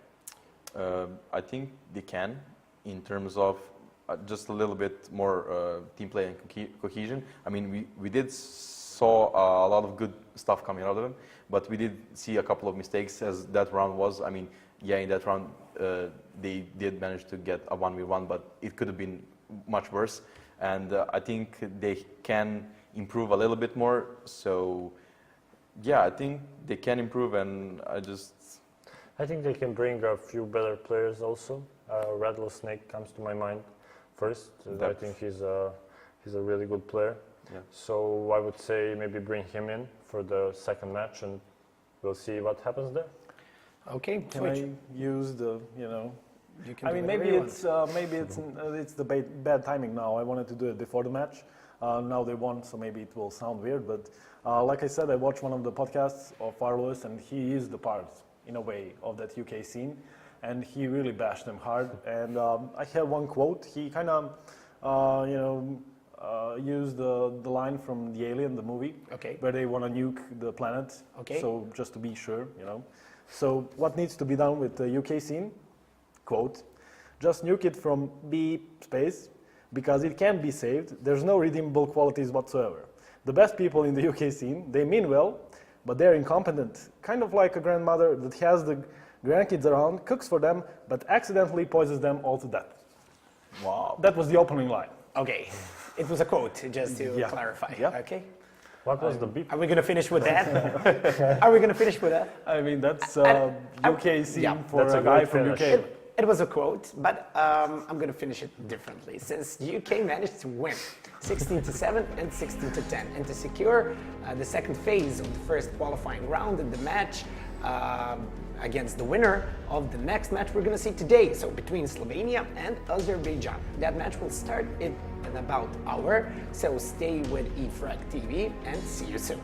[SPEAKER 4] I think they can, in terms of just a little bit more team play and cohesion. I mean, we did saw a lot of good stuff coming out of them, but we did see a couple of mistakes as that round was. I mean, in that round they did manage to get a 1v1, but it could have been much worse. And I think they can improve a little bit more. So, yeah, I think they can improve, and
[SPEAKER 3] I think they can bring a few better players also. Rattlesnake comes to my mind first. I think he's a really good player.
[SPEAKER 4] Yeah.
[SPEAKER 3] So I would say maybe bring him in for the second match, and we'll see what happens there.
[SPEAKER 1] Okay,
[SPEAKER 2] can I use the,
[SPEAKER 1] You can
[SPEAKER 2] I
[SPEAKER 1] do
[SPEAKER 2] mean, maybe it's the bad timing now. I wanted to do it before the match. Now they won, so maybe it will sound weird. But like I said, I watched one of the podcasts of Farlow's, and he is the part, in a way, of that UK scene. And he really bashed them hard. And I have one quote. He kind of, used the line from the Alien, the movie, where they want to nuke the planet. So just to be sure, So what needs to be done with the UK scene? Quote, just nuke it from B space, because it can't be saved. There's no redeemable qualities whatsoever. The best people in the UK scene, they mean well, but they're incompetent. Kind of like a grandmother that has the grandkids around, cooks for them, but accidentally poisons them all to death.
[SPEAKER 1] Wow.
[SPEAKER 2] That was the opening line.
[SPEAKER 1] Okay, it was a quote, just to clarify.
[SPEAKER 2] Yeah.
[SPEAKER 1] Okay.
[SPEAKER 3] What was the beep?
[SPEAKER 1] Are we going to finish with that? Are we going to finish with that?
[SPEAKER 2] I mean, that's UK scene for a guy from UK.
[SPEAKER 1] It was a quote, but I'm going to finish it differently. Since UK managed to win 16-7 and 16-10, and to secure the second phase of the first qualifying round in the match against the winner of the next match we're going to see today, so between Slovenia and Azerbaijan. That match will start in about an hour, so stay with e-frag TV and see you soon.